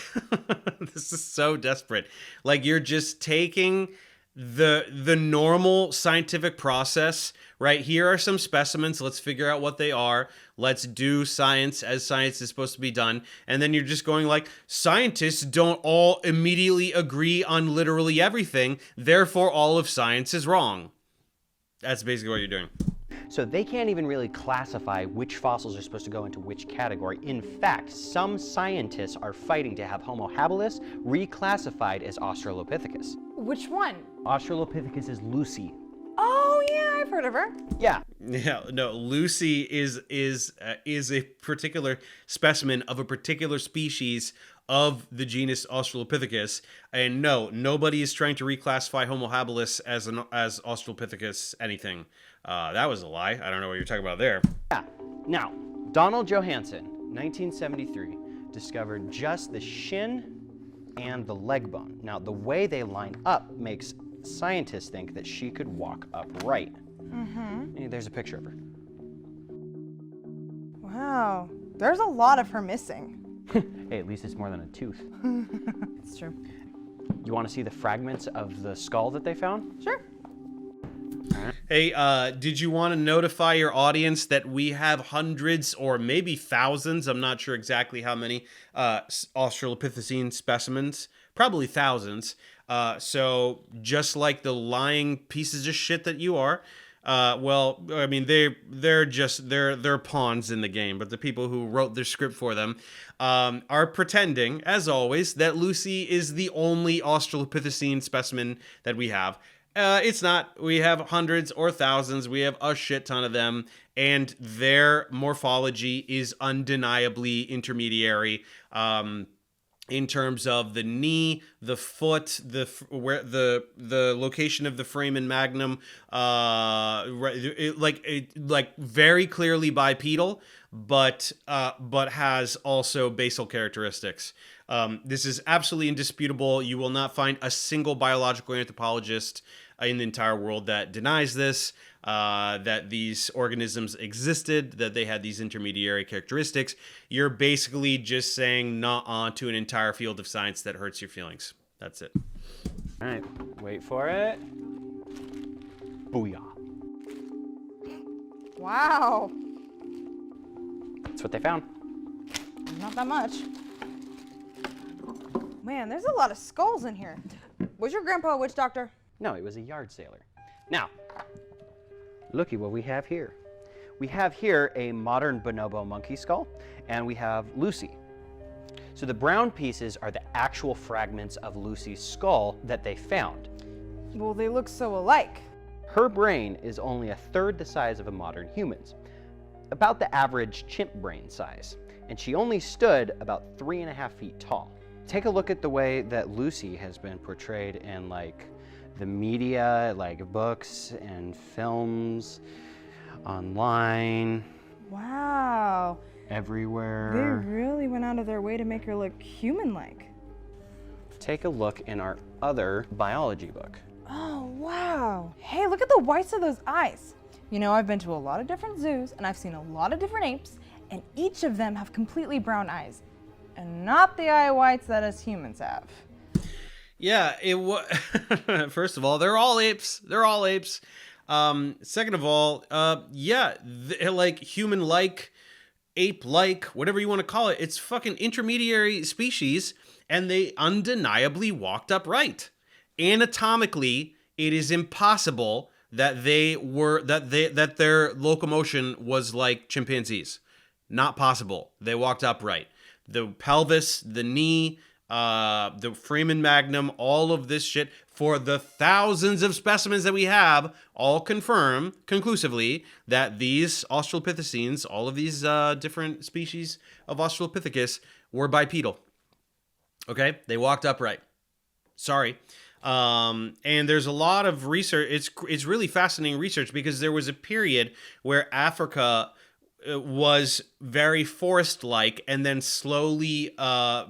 this is so desperate. Like you're just taking the normal scientific process, right? Here are some specimens, let's figure out what they are, let's do science as science is supposed to be done, and then you're just going like, scientists don't all immediately agree on literally everything, therefore all of science is wrong. That's basically what you're doing. So they can't even really classify which fossils are supposed to go into which category. In fact, some scientists are fighting to have Homo habilis reclassified as Australopithecus. Which one? Australopithecus is Lucy. Oh yeah, I've heard of her. Yeah. Yeah, no, Lucy is a particular specimen of a particular species of the genus Australopithecus, and no, nobody is trying to reclassify Homo habilis as Australopithecus anything. That was a lie. I don't know what you're talking about there. Yeah. Now, Donald Johanson, 1973, discovered just the shin and the leg bone. Now, the way they line up makes scientists think that she could walk upright. Mm-hmm. There's a picture of her. Wow, there's a lot of her missing. Hey, at least it's more than a tooth. It's true. You want to see the fragments of the skull that they found? Sure. Hey, did you want to notify your audience that we have hundreds or maybe thousands, I'm not sure exactly how many, Australopithecine specimens, probably thousands. So just like the lying pieces of shit that you are, well, I mean, they're pawns in the game, but the people who wrote the script for them are pretending, as always, that Lucy is the only Australopithecine specimen that we have. It's not. We have hundreds or thousands. We have a shit ton of them, and their morphology is undeniably intermediary. in terms of the knee, the foot, where the location of the foramen magnum, like very clearly bipedal, but has also basal characteristics. This is absolutely indisputable. You will not find a single biological anthropologist in the entire world that denies this, that these organisms existed, that they had these intermediary characteristics. You're basically just saying nah to an entire field of science that hurts your feelings. That's it. All right, wait for it. Booyah. Wow. That's what they found. Not that much. Man, there's a lot of skulls in here. Was your grandpa a witch doctor? No, he was a yard sailor. Now, looky what we have here. We have here a modern bonobo monkey skull, and we have Lucy. So the brown pieces are the actual fragments of Lucy's skull that they found. Well, they look so alike. Her brain is only a third the size of a modern human's, about the average chimp brain size, and she only stood about 3.5 feet tall. Take a look at the way that Lucy has been portrayed in like the media, like books and films, online, Wow. everywhere. They really went out of their way to make her look human-like. Take a look in our other biology book. Oh, wow. Hey, look at the whites of those eyes. You know, I've been to a lot of different zoos and I've seen a lot of different apes, and each of them have completely brown eyes, and not the eye whites that us humans have. Yeah, it was. First of all, they're all apes. They're all apes. Second of all, like human-like, ape-like, whatever you want to call it. It's fucking intermediary species, and they undeniably walked upright. Anatomically, it is impossible that that their locomotion was like chimpanzees. Not possible. They walked upright. The pelvis, the knee, the foramen magnum, all of this shit, for the thousands of specimens that we have, all confirm conclusively that these Australopithecines, all of these different species of Australopithecus, were bipedal. Okay? They walked upright. Sorry. And there's a lot of research. It's really fascinating research, because there was a period where Africa was very forest-like, and then slowly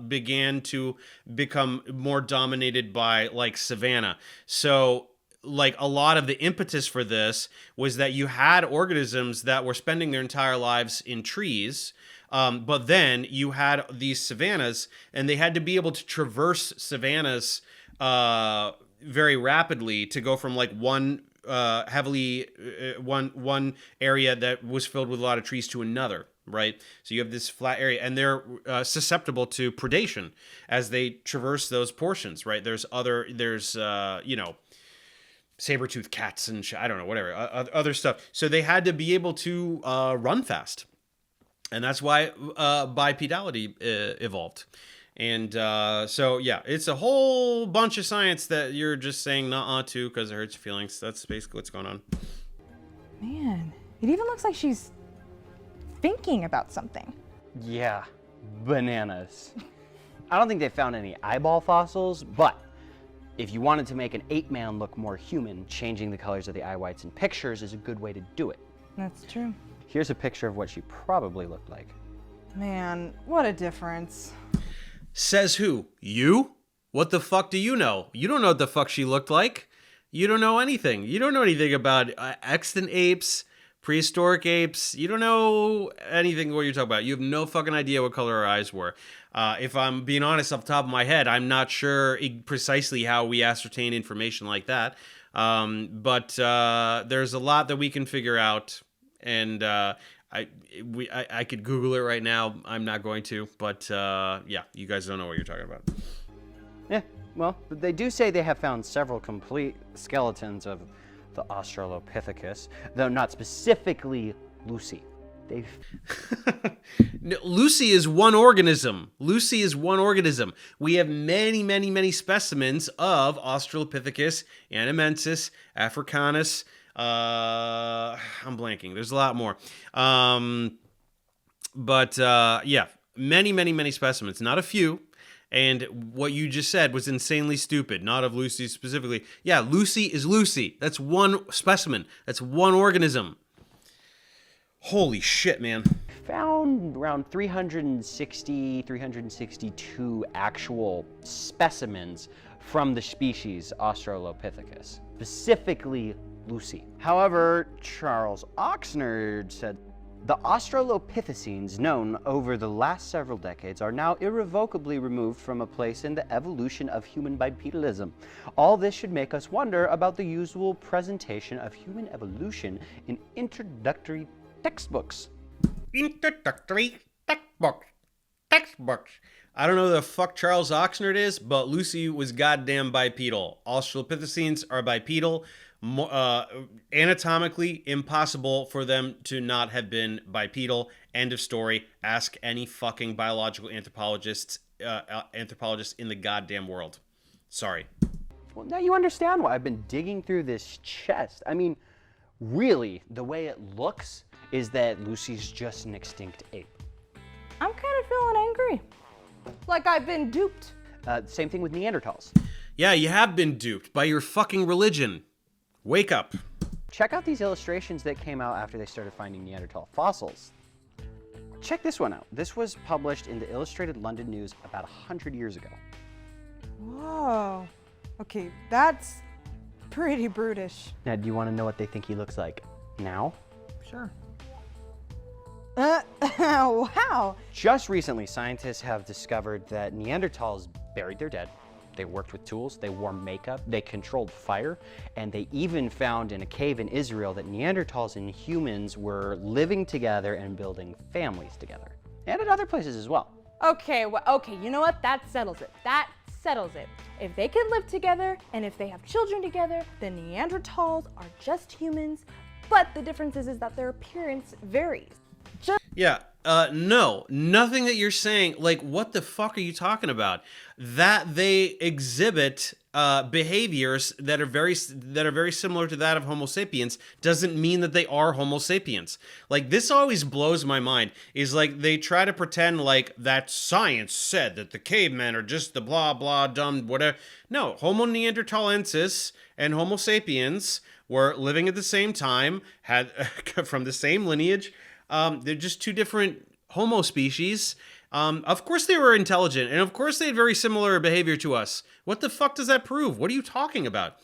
began to become more dominated by like savanna. So like a lot of the impetus for this was that you had organisms that were spending their entire lives in trees, but then you had these savannas, and they had to be able to traverse savannas very rapidly to go from like one area that was filled with a lot of trees to another, right? So you have this flat area, and they're susceptible to predation as they traverse those portions, right? There's saber-toothed cats and I don't know, whatever, other stuff. So they had to be able to run fast, and that's why bipedality evolved. And so, yeah, it's a whole bunch of science that you're just saying nah to because it hurts your feelings. That's basically what's going on. Man, it even looks like she's thinking about something. Yeah, bananas. I don't think they found any eyeball fossils, but if you wanted to make an ape man look more human, changing the colors of the eye whites in pictures is a good way to do it. That's true. Here's a picture of what she probably looked like. Man, what a difference. Says who? You? What the fuck do you know? You don't know what the fuck she looked like. You don't know anything. You don't know anything about extant apes, prehistoric apes. You don't know anything what you're talking about. You have no fucking idea what color her eyes were. If I'm being honest off the top of my head, I'm not sure precisely how we ascertain information like that. But there's a lot that we can figure out, and I could Google it right now. I'm not going to, but yeah, you guys don't know what you're talking about. Yeah, well, they do say they have found several complete skeletons of the Australopithecus, though not specifically Lucy. No, Lucy is one organism. Lucy is one organism. We have many, many, many specimens of Australopithecus, Anamensis, Africanus. I'm blanking. There's a lot more. But yeah, many, many, many specimens. Not a few. And what you just said was insanely stupid, not of Lucy specifically. Yeah, Lucy is Lucy. That's one specimen. That's one organism. Holy shit, man. Found around 362 actual specimens from the species Australopithecus, specifically Lucy. However, Charles Oxnard said, the Australopithecines known over the last several decades are now irrevocably removed from a place in the evolution of human bipedalism. All this should make us wonder about the usual presentation of human evolution in introductory textbooks. Introductory textbooks. I don't know who the fuck Charles Oxnard is, but Lucy was goddamn bipedal. Australopithecines are bipedal. Anatomically impossible for them to not have been bipedal. End of story. Ask any fucking biological anthropologist in the goddamn world. Sorry. Well, now you understand why I've been digging through this chest. I mean, really, the way it looks is that Lucy's just an extinct ape. I'm kind of feeling angry. Like I've been duped. Same thing with Neanderthals. Yeah, you have been duped by your fucking religion. Wake up. Check out these illustrations that came out after they started finding Neanderthal fossils. Check this one out. This was published in the Illustrated London News about 100 years ago. Whoa. Okay, that's pretty brutish. Now, do you want to know what they think he looks like now? Sure. Wow. Just recently, scientists have discovered that Neanderthals buried their dead. They worked with tools, they wore makeup, they controlled fire, and they even found in a cave in Israel that Neanderthals and humans were living together and building families together. And at other places as well. Okay, okay, you know what? That settles it. That settles it. If they can live together and if they have children together, then Neanderthals are just humans, but the difference is that their appearance varies. Yeah, no, nothing that you're saying, like, what the fuck are you talking about? That they exhibit behaviors that are very similar to that of Homo sapiens doesn't mean that they are Homo sapiens. Like, this always blows my mind, is like they try to pretend like that science said that the cavemen are just the blah blah dumb whatever. No, Homo neanderthalensis and Homo sapiens were living at the same time, had from the same lineage. They're just two different Homo species. Of course they were intelligent, and of course they had very similar behavior to us. What the fuck does that prove? What are you talking about?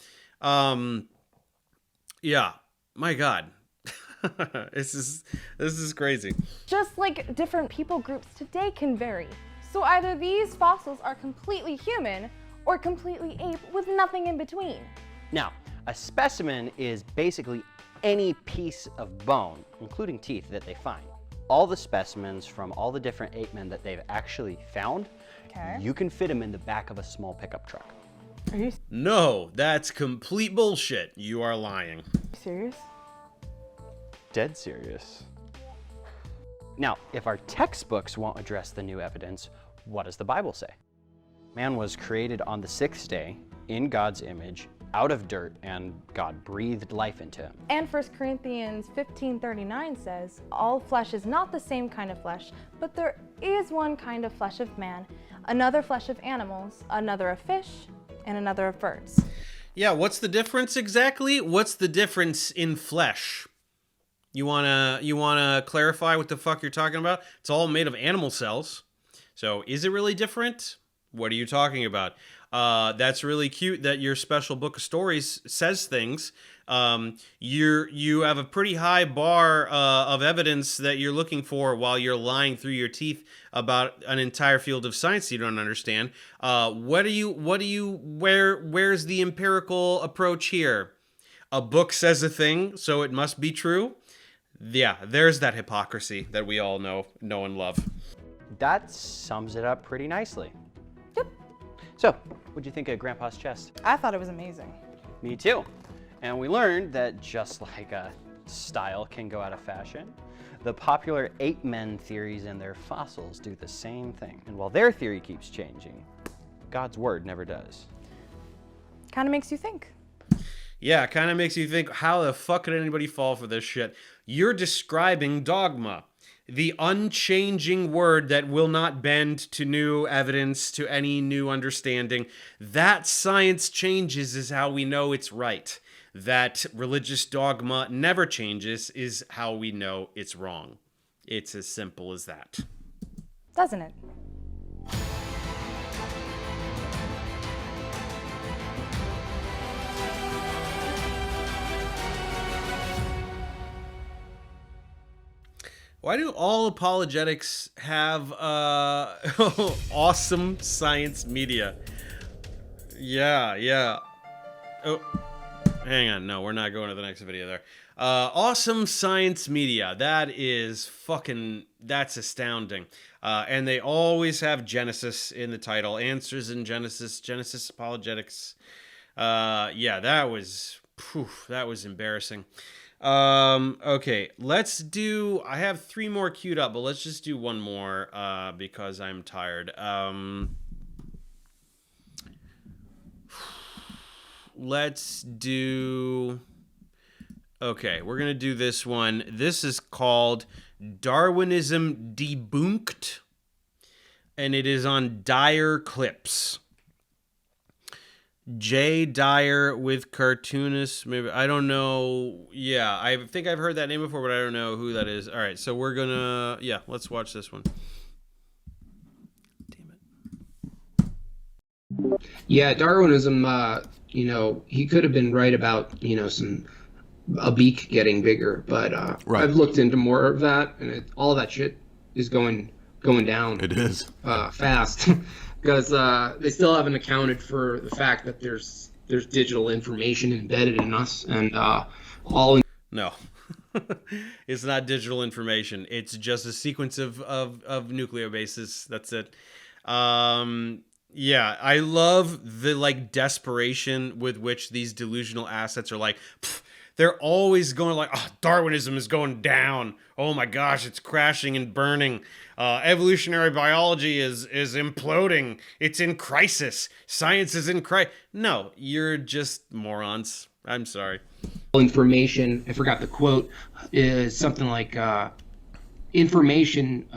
Yeah, my God. This is crazy. Just like different people groups today can vary. So either these fossils are completely human or completely ape with nothing in between. Now, a specimen is basically any piece of bone, including teeth, that they find. All the specimens from all the different ape men that they've actually found, you can fit them in the back of a small pickup truck. Are you No, that's complete bullshit. You are lying. serious? Dead serious. Now, if our textbooks won't address the new evidence, what does the Bible say? Man was created on the sixth day in God's image, out of dirt, and God breathed life into him. And 1 Corinthians 15:39 says, all flesh is not the same kind of flesh, but there is one kind of flesh of man, another flesh of animals, another of fish, and another of birds. Yeah, what's the difference exactly? What's the difference in flesh? You wanna clarify what the fuck you're talking about? It's all made of animal cells. So is it really different? What are you talking about? That's really cute that your special book of stories says things. You have a pretty high bar of evidence that you're looking for while you're lying through your teeth about an entire field of science you don't understand. Where's the empirical approach here? A book says a thing, so it must be true. Yeah, there's that hypocrisy that we all know and love. That sums it up pretty nicely. Yep. So, what'd you think of Grandpa's chest? I thought it was amazing. Me too. And we learned that just like a style can go out of fashion, the popular ape men theories and their fossils do the same thing. And while their theory keeps changing, God's word never does. Kind of makes you think. Yeah, kind of makes you think, how the fuck could anybody fall for this shit? You're describing dogma. the unchanging word that will not bend to new evidence, to any new understanding. That science changes is how we know it's right. That religious dogma never changes is how we know it's wrong. It's as simple as that. Doesn't it? Why do all apologetics have awesome science media? Yeah. Oh, hang on. No, we're not going to the next video there. Awesome science media. That's astounding. And they always have Genesis in the title. Answers in Genesis apologetics. Yeah, that was embarrassing. Okay, I have 3 more queued up, but let's just do one more, because I'm tired. Okay, we're gonna do this one. This is called Darwinism Debunked, and it is on Dyer Clips. Jay Dyer with cartoonist, maybe, I don't know. Yeah, I think I've heard that name before, but I don't know who that is. All right, so we're gonna, let's watch this one. Damn it. Yeah, Darwinism, he could have been right about, a beak getting bigger, but right. I've looked into more of that, and all that shit is going down. It is. Fast. Because they still haven't accounted for the fact that there's digital information embedded in us, and No, it's not digital information. It's just a sequence of nucleobases. That's it. Yeah, I love the desperation with which these delusional assets are they're always going Darwinism is going down. Oh my gosh, it's crashing and burning. Evolutionary biology is imploding. It's in crisis. Science is in crisis. No, you're just morons. I'm sorry. Information, I forgot the quote, is something like information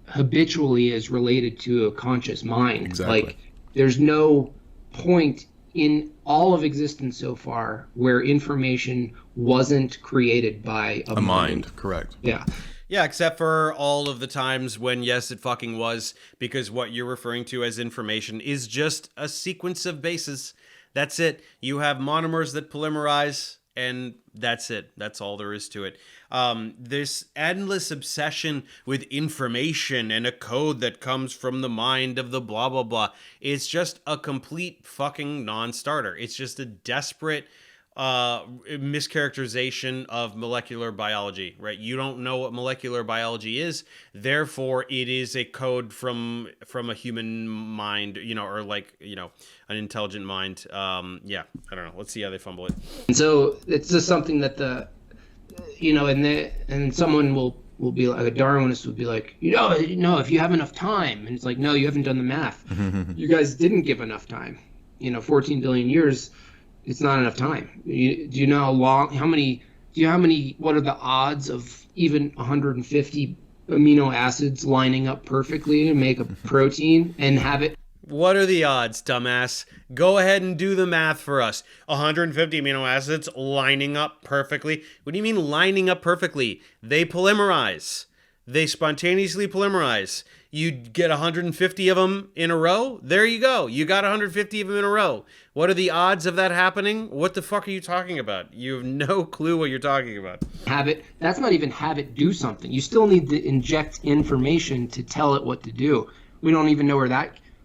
habitually is related to a conscious mind. Exactly. There's no point in all of existence so far where information wasn't created by a mind. Correct. Yeah. Yeah, except for all of the times when, yes, it fucking was, because what you're referring to as information is just a sequence of bases. That's it. You have monomers that polymerize, and that's it. That's all there is to it. This endless obsession with information and a code that comes from the mind of the blah, blah, blah. It's just a complete fucking non-starter. It's just a desperate mischaracterization of molecular biology, right? You don't know what molecular biology is, therefore it is a code from a human mind, or an intelligent mind. Yeah, I don't know. Let's see how they fumble it. And so it's just something that and someone will be like, a Darwinist would be like, if you have enough time, and it's like, no, you haven't done the math. You guys didn't give enough time. 14 billion years. It's not enough time. Do you know what are the odds of even 150 amino acids lining up perfectly to make a protein and have it? What are the odds, dumbass? Go ahead and do the math for us. 150 amino acids lining up perfectly. What do you mean lining up perfectly? They polymerize. They spontaneously polymerize. You get 150 of them in a row. There you go. You got 150 of them in a row. What are the odds of that happening? What the fuck are you talking about? You have no clue what you're talking about. That's not even have it do something. You still need to inject information to tell it what to do. We don't even know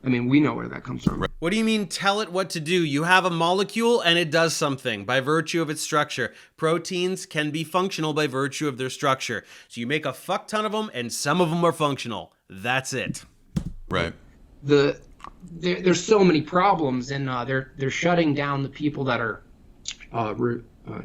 we know where that comes from. What do you mean tell it what to do? You have a molecule and it does something by virtue of its structure. Proteins can be functional by virtue of their structure. So you make a fuck ton of them and some of them are functional. That's it. Right. There's so many problems, and they're shutting down the people that are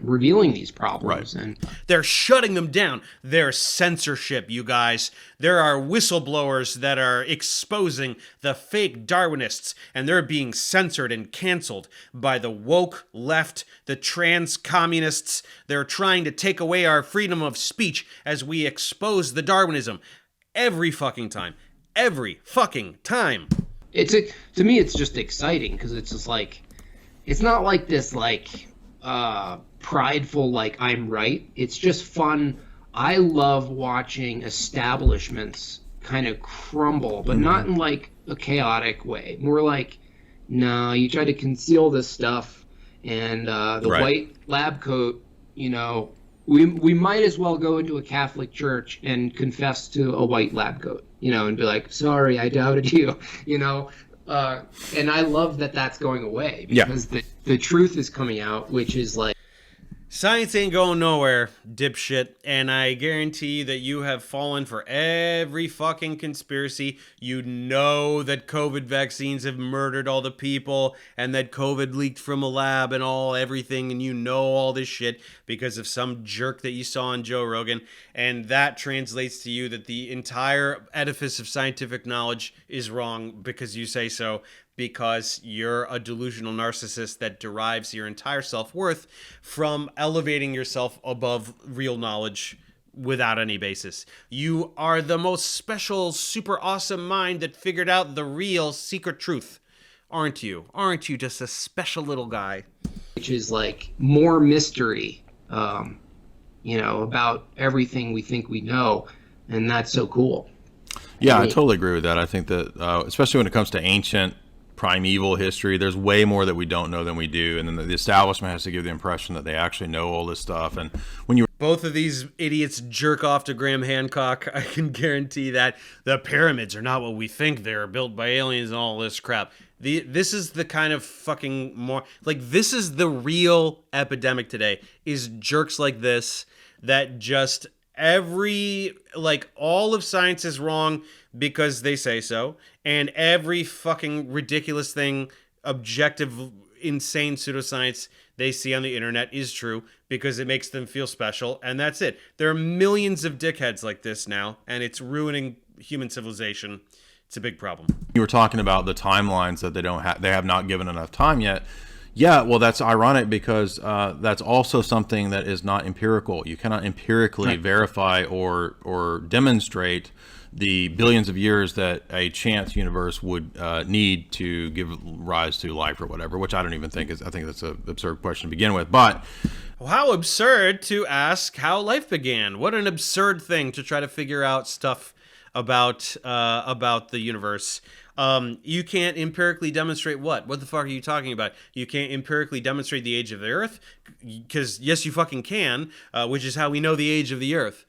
revealing these problems. Right. And They're shutting them down. There's censorship, you guys. There are whistleblowers that are exposing the fake Darwinists, and they're being censored and canceled by the woke left, the trans communists. They're trying to take away our freedom of speech as we expose the Darwinism. Every fucking time. Every fucking time. To me, it's just exciting because it's just like, it's not like this like prideful like I'm right. It's just fun. I love watching establishments kind of crumble, but not in like a chaotic way. More like, no, you try to conceal this stuff, and the white lab coat, you know, we might as well go into a Catholic church and confess to a white lab coat, you know, and be like, sorry, I doubted you, you know. And I love that that's going away because the truth is coming out, which is like, science ain't going nowhere, dipshit, and I guarantee you that you have fallen for every fucking conspiracy. You know that COVID vaccines have murdered all the people and that COVID leaked from a lab and everything, and you know all this shit because of some jerk that you saw on Joe Rogan, and that translates to you that the entire edifice of scientific knowledge is wrong because you say so, because you're a delusional narcissist that derives your entire self-worth from elevating yourself above real knowledge without any basis. You are the most special, super awesome mind that figured out the real secret truth. Aren't you? Aren't you just a special little guy? which is like more mystery, you know, about everything we think we know, and that's so cool. Yeah, I totally agree with that. I think that, especially when it comes to ancient, primeval history, there's way more that we don't know than we do, and then the establishment has to give the impression that they actually know all this stuff. And when you both of these idiots jerk off to Graham Hancock, I can guarantee that the pyramids are not what we think. They're built by aliens and all this crap. This is the kind of fucking more like, this is the real epidemic today, is jerks like this that just all of science is wrong because they say so, and every fucking ridiculous thing, objective, insane pseudoscience they see on the internet is true because it makes them feel special, and that's it. There are millions of dickheads like this now, and it's ruining human civilization. It's a big problem. You were talking about the timelines that they have not given enough time yet. Yeah, well, that's ironic because that's also something that is not empirical. You cannot empirically verify or demonstrate the billions of years that a chance universe would need to give rise to life or whatever, which I don't even think is, I think that's an absurd question to begin with. But how absurd to ask how life began. What an absurd thing to try to figure out stuff about the universe. You can't empirically demonstrate what? What the fuck are you talking about? You can't empirically demonstrate the age of the Earth? Because yes, you fucking can, which is how we know the age of the Earth.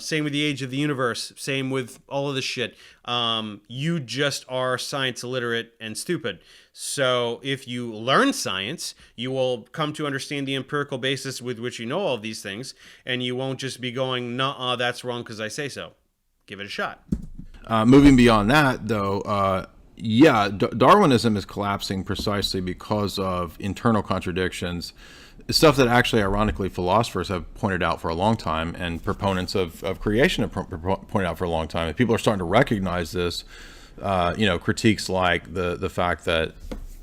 Same with the age of the universe. Same with all of this shit. You just are science illiterate and stupid. So if you learn science, you will come to understand the empirical basis with which you know all of these things, and you won't just be going, "Nuh-uh, that's wrong because I say so." Give it a shot. Moving beyond that, though, Darwinism is collapsing precisely because of internal contradictions, stuff that actually, ironically, philosophers have pointed out for a long time, and proponents of creation have pointed out for a long time. And people are starting to recognize this. Critiques like the fact that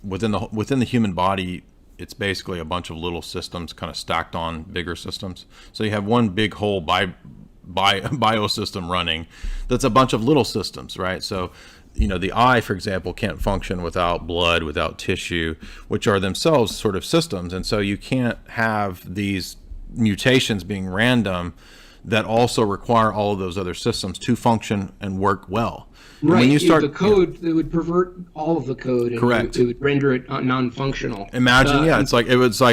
within the human body, it's basically a bunch of little systems kind of stacked on bigger systems. So you have one big whole biosystem running that's a bunch of little systems, right? So, the eye, for example, can't function without blood, without tissue, which are themselves sort of systems. And so you can't have these mutations being random that also require all of those other systems to function and work well. Right. When you start the code, it would pervert all of the code. And correct. It would render it non-functional. Imagine, it's like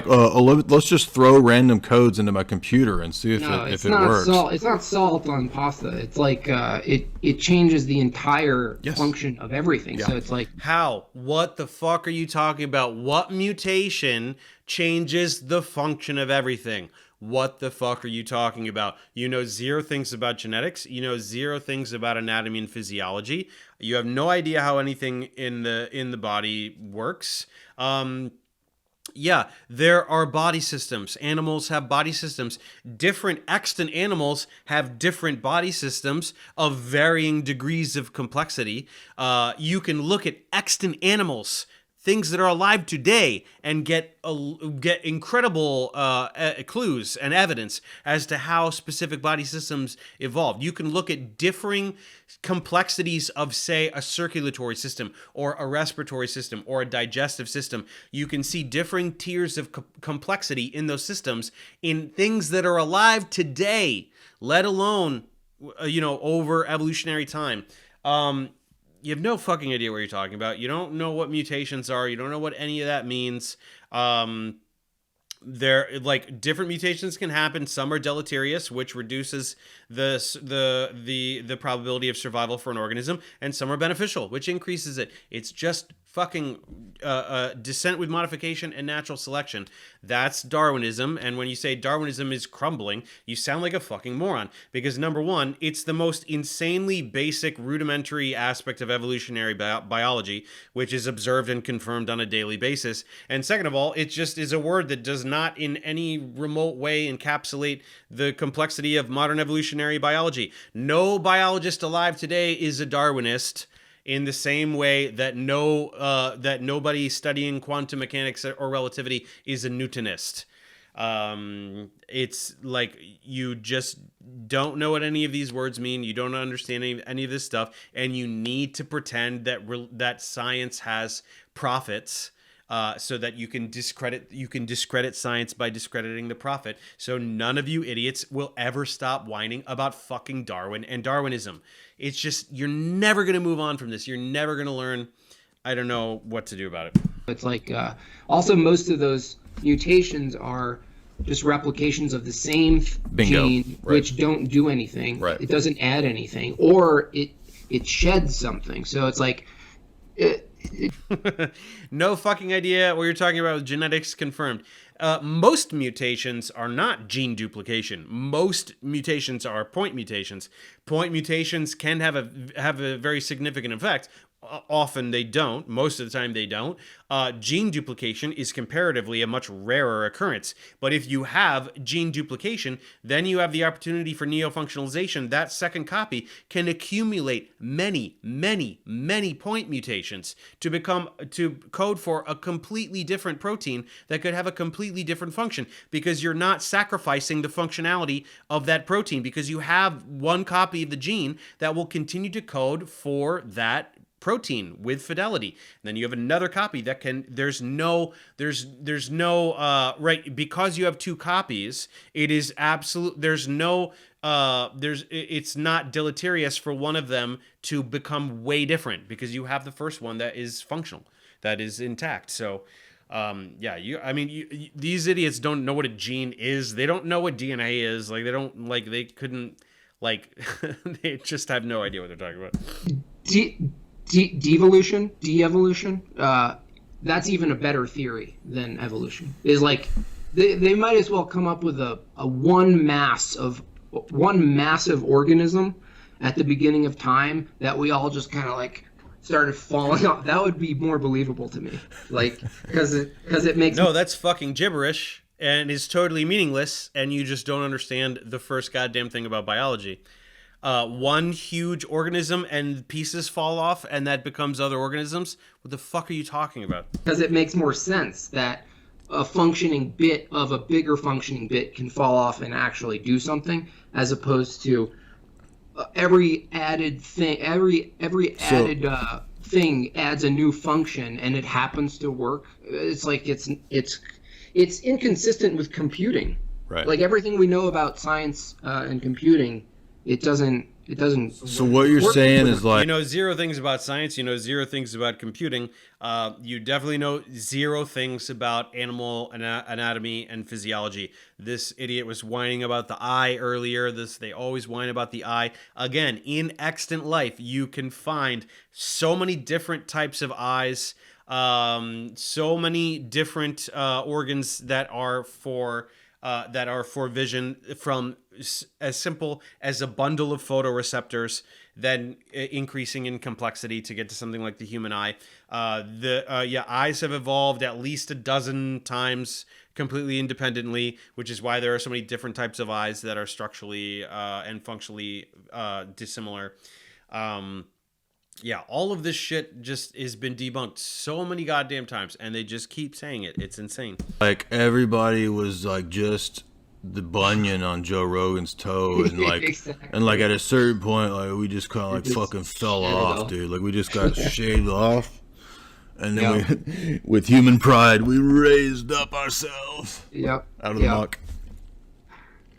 let's just throw random codes into my computer and see if it works. It's not salt on pasta. It's like it changes the entire function of everything. Yeah. So it's like, how? What the fuck are you talking about? What mutation changes the function of everything? What the fuck are you talking about? You know zero things about genetics. You know zero things about anatomy and physiology. You have no idea how anything in the body works. Yeah, there are body systems. Animals have body systems. Different extant animals have different body systems of varying degrees of complexity. You can look at extant animals, things that are alive today, and get incredible clues and evidence as to how specific body systems evolved. You can look at differing complexities of, say, a circulatory system or a respiratory system or a digestive system. You can see differing tiers of complexity in those systems in things that are alive today, let alone, over evolutionary time. You have no fucking idea what you're talking about. You don't know what mutations are. You don't know what any of that means. There, like, different mutations can happen. Some are deleterious, which reduces the probability of survival for an organism, and some are beneficial, which increases it. It's just fucking descent with modification and natural selection. That's Darwinism. And when you say Darwinism is crumbling, you sound like a fucking moron. Because number one, it's the most insanely basic, rudimentary aspect of evolutionary biology, which is observed and confirmed on a daily basis. And second of all, it just is a word that does not in any remote way encapsulate the complexity of modern evolutionary biology. No biologist alive today is a Darwinist, in the same way that nobody studying quantum mechanics or relativity is a Newtonist. It's like you just don't know what any of these words mean. You don't understand any of this stuff, and you need to pretend that science has profits. So that you can discredit science by discrediting the prophet. So none of you idiots will ever stop whining about fucking Darwin and Darwinism. It's just, you're never going to move on from this. You're never going to learn. I don't know what to do about it. It's like, also most of those mutations are just replications of the same gene, right, which don't do anything. Right. It doesn't add anything, or it sheds something. So it's like, no fucking idea what you're talking about with genetics confirmed. Most mutations are not gene duplication. Most mutations are point mutations. Point mutations can have a very significant effect. Often they don't. Most of the time they don't. Gene duplication is comparatively a much rarer occurrence. But if you have gene duplication, then you have the opportunity for neofunctionalization. That second copy can accumulate many, many, many point mutations to code for a completely different protein that could have a completely different function, because you're not sacrificing the functionality of that protein, because you have one copy of the gene that will continue to code for that protein with fidelity. And then you have another copy that can, there's no right, because you have two copies, it is absolute, it's not deleterious for one of them to become way different, because you have the first one that is functional, that is intact. So these idiots don't know what a gene is. They don't know what DNA is. Like, they couldn't, they just have no idea what they're talking about. de-evolution, that's even a better theory than evolution. Is like they might as well come up with a one massive organism at the beginning of time that we all just kind of like started falling off. That would be more believable to me, like, because it makes that's fucking gibberish and is totally meaningless, and you just don't understand the first goddamn thing about biology. One huge organism and pieces fall off and that becomes other organisms. What the fuck are you talking about? Because it makes more sense that a functioning bit of a bigger functioning bit can fall off and actually do something, as opposed to every added thing, thing adds a new function and it happens to work. It's like it's inconsistent with computing. Right. Like everything we know about science and computing, it doesn't. So what you're saying is, like, you know zero things about science, you know zero things about computing. You definitely know zero things about animal anatomy and physiology. This idiot was whining about the eye earlier. They always whine about the eye. Again, in extant life, you can find so many different types of eyes, so many different organs that are for vision, from as simple as a bundle of photoreceptors, then increasing in complexity to get to something like the human eye. Eyes have evolved at least a dozen times completely independently, which is why there are so many different types of eyes that are structurally and functionally dissimilar. All of this shit just has been debunked so many goddamn times, and they just keep saying it. It's insane. Like, everybody was like just the bunion on Joe Rogan's toe, and like, Exactly. and like at a certain point, like we just kind of like just fucking fell shaved off, off. dude. Like we just got shaved off, and then we, with human pride, we raised up ourselves Yep. out of the muck.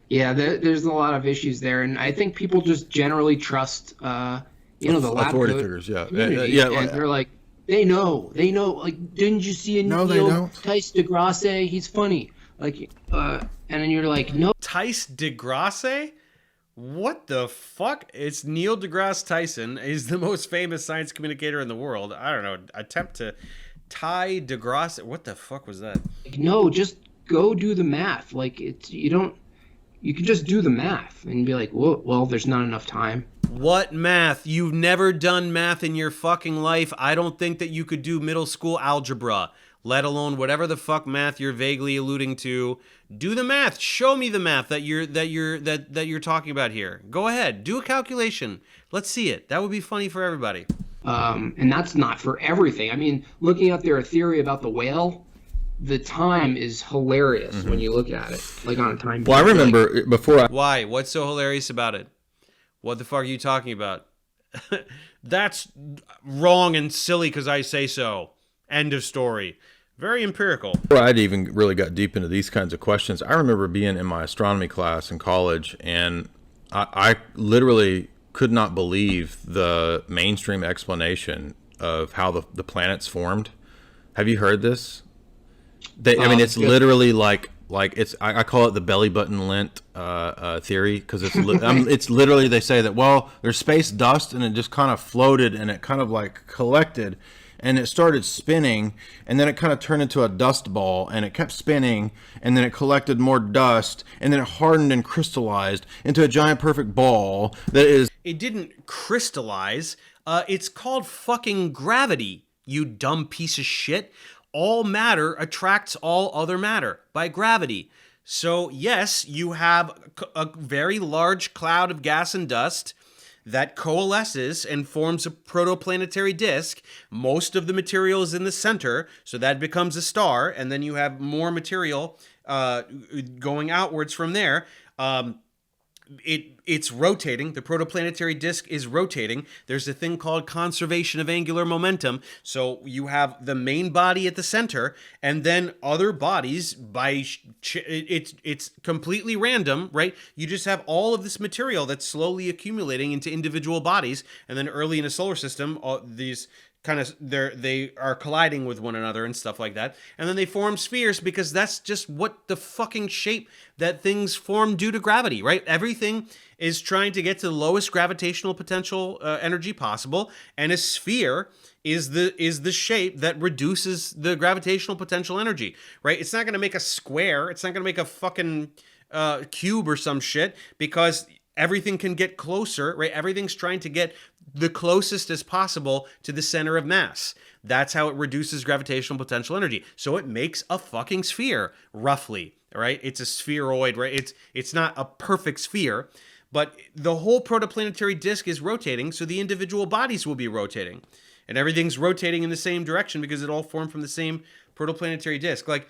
Yeah, there's a lot of issues there, and I think people just generally trust, the lab Authority coat figures, yeah. community, Yeah, and they're like, they know. Like, didn't you see No, they Neil don't. Tice deGrasse? He's funny. Like, and then you're like, no. Tice deGrasse? What the fuck? It's Neil deGrasse Tyson. He's the most famous science communicator in the world. I don't know. Attempt to tie deGrasse. What the fuck was that? Like, no, just go do the math. Like, you can just do the math and be like, well, there's not enough time. What math? You've never done math in your fucking life. I don't think that you could do middle school algebra, let alone whatever the fuck math you're vaguely alluding to. Do the math. Show me the math that you're talking about here. Go ahead. Do a calculation. Let's see it. That would be funny for everybody. And that's not for everything. I mean, looking at their theory about the whale, the time is hilarious when you look at it, like on a time. Well, I remember like, before I Why? What's so hilarious about it? What the fuck are you talking about? That's wrong and silly because I say so. End of story. Very empirical. Before I'd even really got deep into these kinds of questions, I remember being in my astronomy class in college, and I literally could not believe the mainstream explanation of how the planets formed. Have you heard this? I mean, it's literally like it's. I call it the belly button lint theory, because it's literally, they say that, well, there's space dust and it just kind of floated and it kind of like collected and it started spinning, and then it kind of turned into a dust ball, and it kept spinning, and then it collected more dust, and then it hardened and crystallized into a giant perfect ball that is. It didn't crystallize. It's called fucking gravity, you dumb piece of shit. All matter attracts all other matter by gravity. So yes, you have a very large cloud of gas and dust that coalesces and forms a protoplanetary disk. Most of the material is in the center, so that becomes a star, and then you have more material going outwards from there. It's rotating. The protoplanetary disk is rotating. There's a thing called conservation of angular momentum. So you have the main body at the center, and then other bodies it's completely random, right? You just have all of this material that's slowly accumulating into individual bodies, and then early in a solar system, these kind of they are colliding with one another and stuff like that, and then they form spheres because that's just what the fucking shape that things form due to gravity, right? Everything is trying to get to the lowest gravitational potential energy possible, and a sphere is the shape that reduces the gravitational potential energy, right? It's not going to make a square, it's not going to make a fucking cube or some shit, because everything can get closer, right? Everything's trying to get the closest as possible to the center of mass. That's how it reduces gravitational potential energy. So it makes a fucking sphere, roughly, right? It's a spheroid, right? It's not a perfect sphere, but the whole protoplanetary disk is rotating, so the individual bodies will be rotating. And everything's rotating in the same direction because it all formed from the same protoplanetary disk. Like,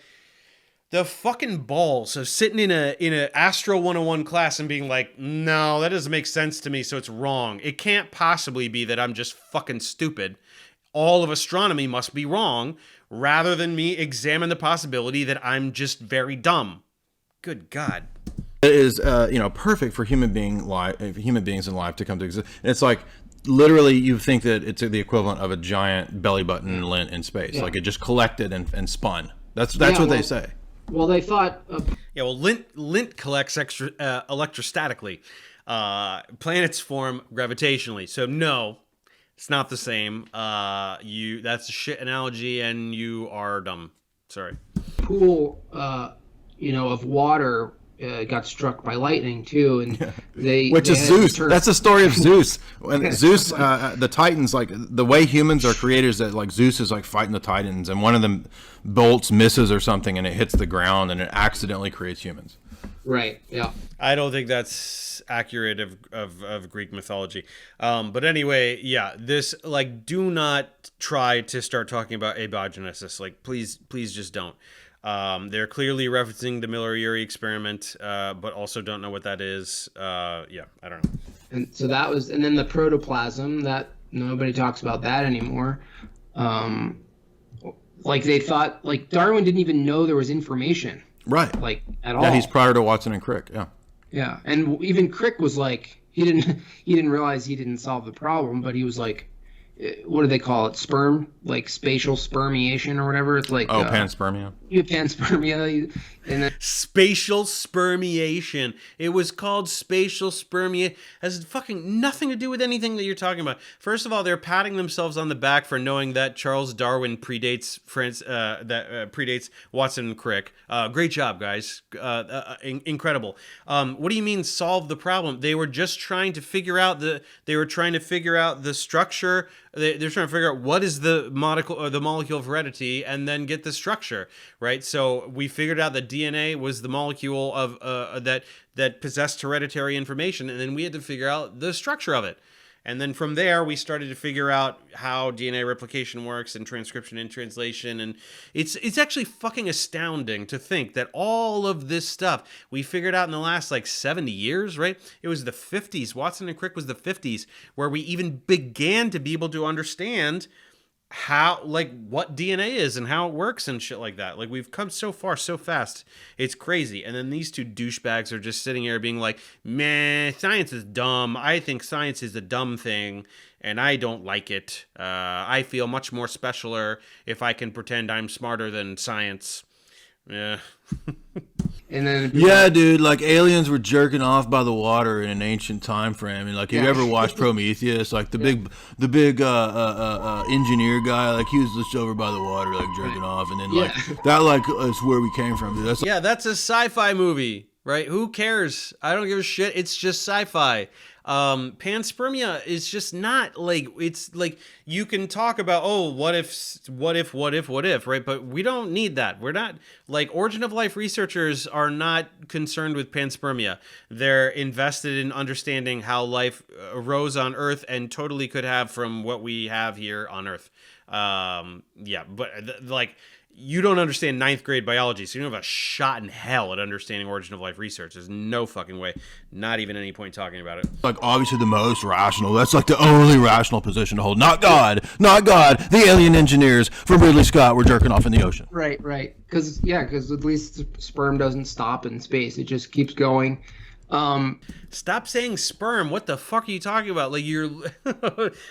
the fucking balls of sitting in a Astro 101 class and being like, no, that doesn't make sense to me, so it's wrong. It can't possibly be that I'm just fucking stupid. All of astronomy must be wrong, rather than me examine the possibility that I'm just very dumb. Good God. It is perfect for human beings in life to come to exist. And it's like, literally, you think that it's the equivalent of a giant belly button lint in space. Like, it just collected and spun. That's what they say. Well, they thought. Lint collects electrostatically. Planets form gravitationally. So no, it's not the same. That's a shit analogy, and you are dumb. Sorry. Pool, of water got struck by lightning too, and Which they is had Zeus. to turn- That's the story of Zeus. When Zeus, the Titans, like the way humans are created is that like Zeus is like fighting the Titans, and one of them bolts misses or something, and it hits the ground, and it accidentally creates humans. Right. Yeah. I don't think that's accurate of Greek mythology. But anyway, yeah, this, like, do not try to start talking about abiogenesis. Like, please just don't. They're clearly referencing the Miller-Urey experiment, but also don't know what that is. Yeah, I don't know. And so that was, and then the protoplasm, that nobody talks about that anymore. Like they thought, like Darwin didn't even know there was information, Right. like at all. Yeah, he's prior to Watson and Crick. Yeah. Yeah, and even Crick was like, he didn't realize he didn't solve the problem, but he was like, what do they call it? Sperm, like spatial spermiation or whatever. It's like Panspermia. Yeah, panspermia, and then Spatial spermiation. It was called spatial spermia. Has fucking nothing to do with anything that you're talking about. First of all, they're patting themselves on the back for knowing that Charles Darwin predates predates Watson and Crick. Great job, guys. Incredible. What do you mean solve the problem? They were just trying to figure out the structure. They're trying to figure out what is the molecule of heredity, and then get the structure, right? So we figured out that DNA was the molecule of that possessed hereditary information, and then we had to figure out the structure of it. And then from there, we started to figure out how DNA replication works and transcription and translation. And it's actually fucking astounding to think that all of this stuff we figured out in the last like 70 years, right? It was the 50s. Watson and Crick was the 50s where we even began to be able to understand how, like, what DNA is and how it works and shit like that. Like, we've come so far so fast. It's crazy. And then these two douchebags are just sitting here being like, meh, science is dumb. I think science is a dumb thing, and I don't like it. I feel much more specialer if I can pretend I'm smarter than science. Yeah. and then Yeah, dude, like aliens were jerking off by the water in an ancient time frame, and like you ever watched Prometheus? Like the big engineer guy, like he was just over by the water, like jerking off, and then like that, like is where we came from, dude. That's Yeah, that's a sci-fi movie, right? Who cares? I don't give a shit. It's just sci-fi. Panspermia is just not like, it's like you can talk about, oh, what if, right? But we don't need that. We're not, like, origin of life researchers are not concerned with panspermia. They're invested in understanding how life arose on Earth and totally could have from what we have here on Earth. Yeah, but like, you don't understand ninth grade biology, so you don't have a shot in hell at understanding origin of life research. There's no fucking way. Not even any point talking about it. like obviously the most rational. That's like the only rational position to hold. Not God, not God. The alien engineers from Ridley Scott were jerking off in the ocean. right, because at least sperm doesn't stop in space; it just keeps going. Stop saying sperm. What the fuck are you talking about? Like, you're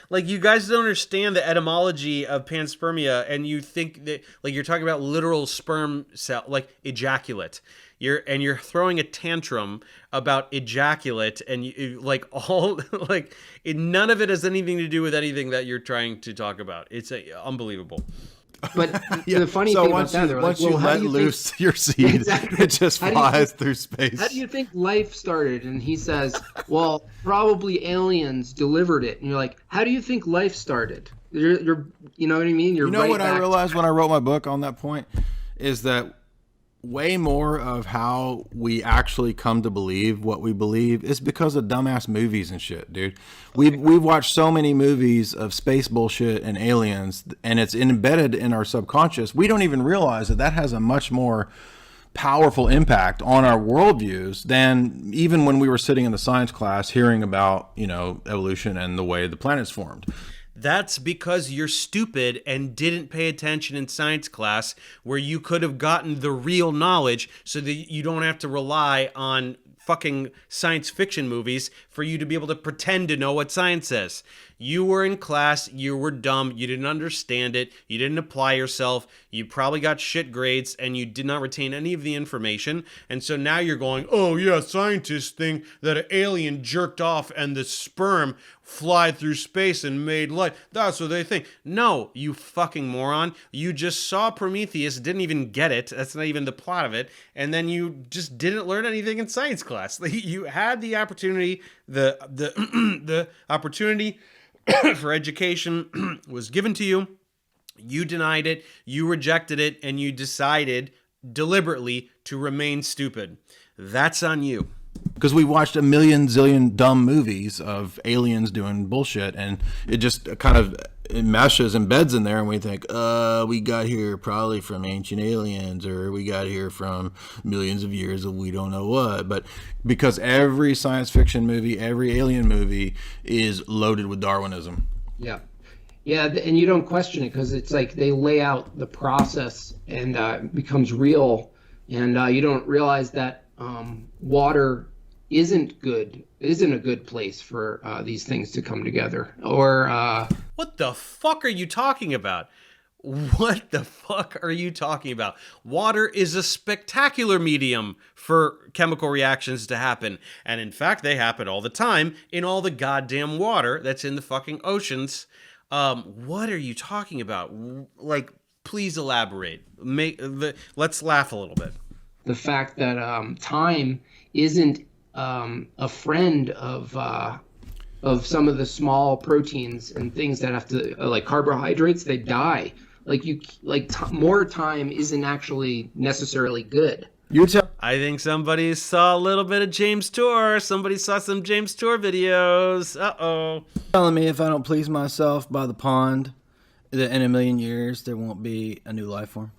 like, you guys don't understand the etymology of panspermia, and you think that, like, you're talking about literal sperm cell, like ejaculate. You're throwing a tantrum about ejaculate, and you, like, all like none of it has anything to do with anything that you're trying to talk about. It's unbelievable. But the funny thing about that, they're like, once you well, how let do you loose your seed, Exactly. it just How do you flies think- through space. How do you think life started? And he says, well, probably aliens delivered it. And you're like, how do you think life started? You're you know what I mean? You're You know right what I back- realized when I wrote my book on that point is that way more of how we actually come to believe what we believe is because of dumbass movies and shit, dude. We've watched so many movies of space bullshit and aliens, and it's embedded in our subconscious. We don't even realize that has a much more powerful impact on our worldviews than even when we were sitting in the science class hearing about, you know, evolution and the way the planet's formed. That's because you're stupid and didn't pay attention in science class, where you could have gotten the real knowledge so that you don't have to rely on fucking science fiction movies for you to be able to pretend to know what science says. You were in class, you were dumb, you didn't understand it, you didn't apply yourself, you probably got shit grades, and you did not retain any of the information. And so now you're going, oh yeah, scientists think that an alien jerked off and the sperm fly through space and made life. That's what they think. No, you fucking moron. You just saw Prometheus, didn't even get it. That's not even the plot of it. And then you just didn't learn anything in science class. You had the opportunity, the opportunity for education was given to you. You denied it, you rejected it, and you decided deliberately to remain stupid. That's on you. Because we watched a million zillion dumb movies of aliens doing bullshit, and it just kind of it meshes and beds in there, and we think, we got here probably from ancient aliens, or we got here from millions of years of we don't know what. But because every science fiction movie, every alien movie is loaded with Darwinism. Yeah. Yeah, and you don't question it because it's like they lay out the process and it becomes real, and you don't realize that water isn't a good place for these things to come together. Or what the fuck are you talking about? What the fuck are you talking about? Water is a spectacular medium for chemical reactions to happen. And in fact, they happen all the time in all the goddamn water that's in the fucking oceans. What are you talking about? Like, please elaborate. Let's laugh a little bit. The fact that time isn't a friend of some of the small proteins and things that have to, like carbohydrates, they die. More time isn't actually necessarily good. I think somebody saw a little bit of James Tour. Somebody saw some James Tour videos. Uh-oh. Telling me if I don't please myself by the pond, that in a million years there won't be a new life form?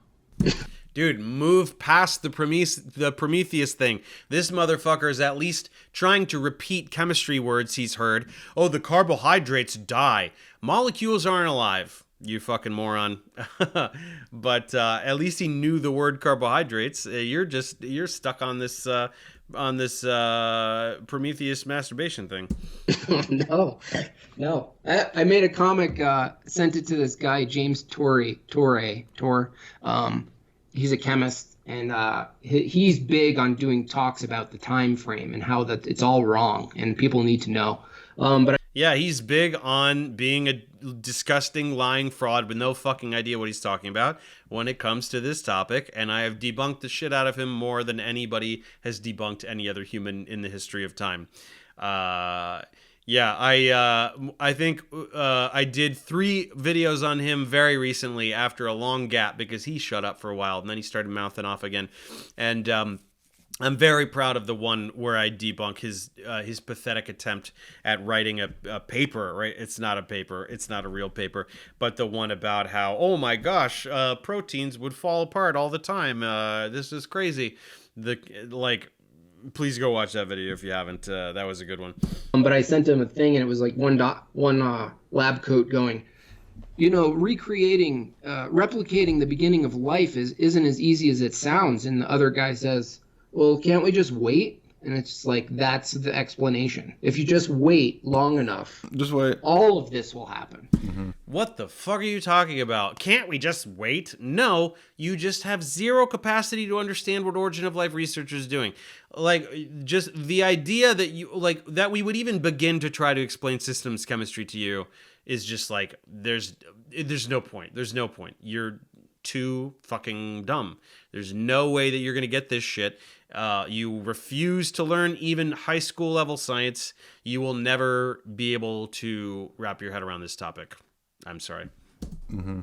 Dude, move past the Prometheus thing. This motherfucker is at least trying to repeat chemistry words he's heard. Oh, the carbohydrates die. Molecules aren't alive. You fucking moron. But at least he knew the word carbohydrates. You're stuck on this Prometheus masturbation thing. No. I made a comic, sent it to this guy, James Torre. He's a chemist, and he's big on doing talks about the time frame and how that it's all wrong and people need to know. Yeah, he's big on being a disgusting lying fraud with no fucking idea what he's talking about when it comes to this topic, and I have debunked the shit out of him more than anybody has debunked any other human in the history of time. Yeah, I think I did 3 videos on him very recently after a long gap because he shut up for a while and then he started mouthing off again. And I'm very proud of the one where I debunk his pathetic attempt at writing a paper, right? It's not a paper. It's not a real paper. But the one about how, oh my gosh, proteins would fall apart all the time. This is crazy. Please go watch that video if you haven't. That was a good one. But I sent him a thing, and it was like one lab coat going, replicating the beginning of life isn't as easy as it sounds. And the other guy says, well, can't we just wait? And it's just like, that's the explanation. If you just wait long enough, just wait, all of this will happen. Mm-hmm. What the fuck are you talking about? Can't we just wait? No, you just have zero capacity to understand what origin of life researchers are doing. Like, just the idea that that we would even begin to try to explain systems chemistry to you is just like, there's no point. There's no point. You're too fucking dumb. There's no way that you're going to get this shit. You refuse to learn even high school level science. You will never be able to wrap your head around this topic. I'm sorry. Mm-hmm.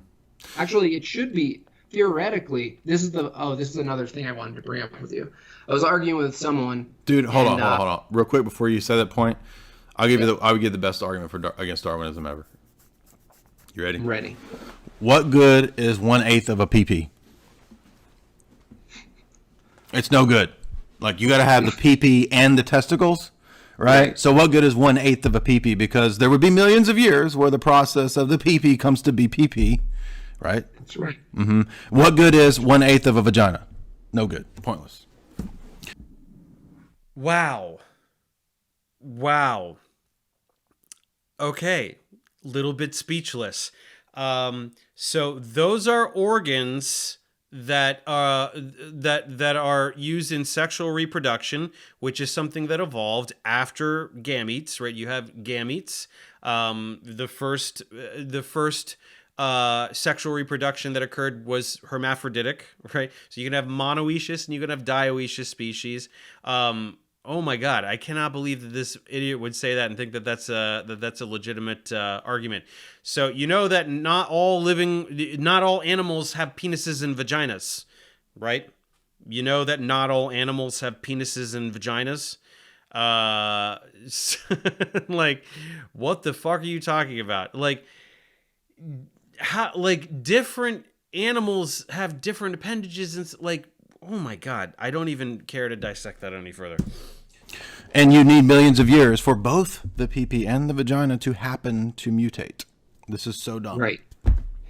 Actually, it should be theoretically. This is another thing I wanted to bring up with you. I was arguing with someone. Dude, hold on, real quick before you say that point. I would give the best argument against Darwinism ever. You ready? I'm ready. What good is 1/8 of a PP? It's no good. Like, you got to have the PP and the testicles, right? So what good is 1/8 of a PP? Because there would be millions of years where the process of the PP comes to be PP, right? That's right. Mm-hmm. What good is 1/8 of a vagina? No good. Pointless. Wow. Okay. little bit speechless. So those are organs that that are used in sexual reproduction, which is something that evolved after gametes, right? You have gametes. The first sexual reproduction that occurred was hermaphroditic, right? So you can have monoecious and you can have dioecious species. Oh my God, I cannot believe that this idiot would say that and think that that's a legitimate argument. So you know that not all animals have penises and vaginas, right? You know that not all animals have penises and vaginas. Like, what the fuck are you talking about? Like, how? Like, different animals have different appendages and like. Oh my God, I don't even care to dissect that any further. And you need millions of years for both the PP and the vagina to happen to mutate. This is so dumb. Right.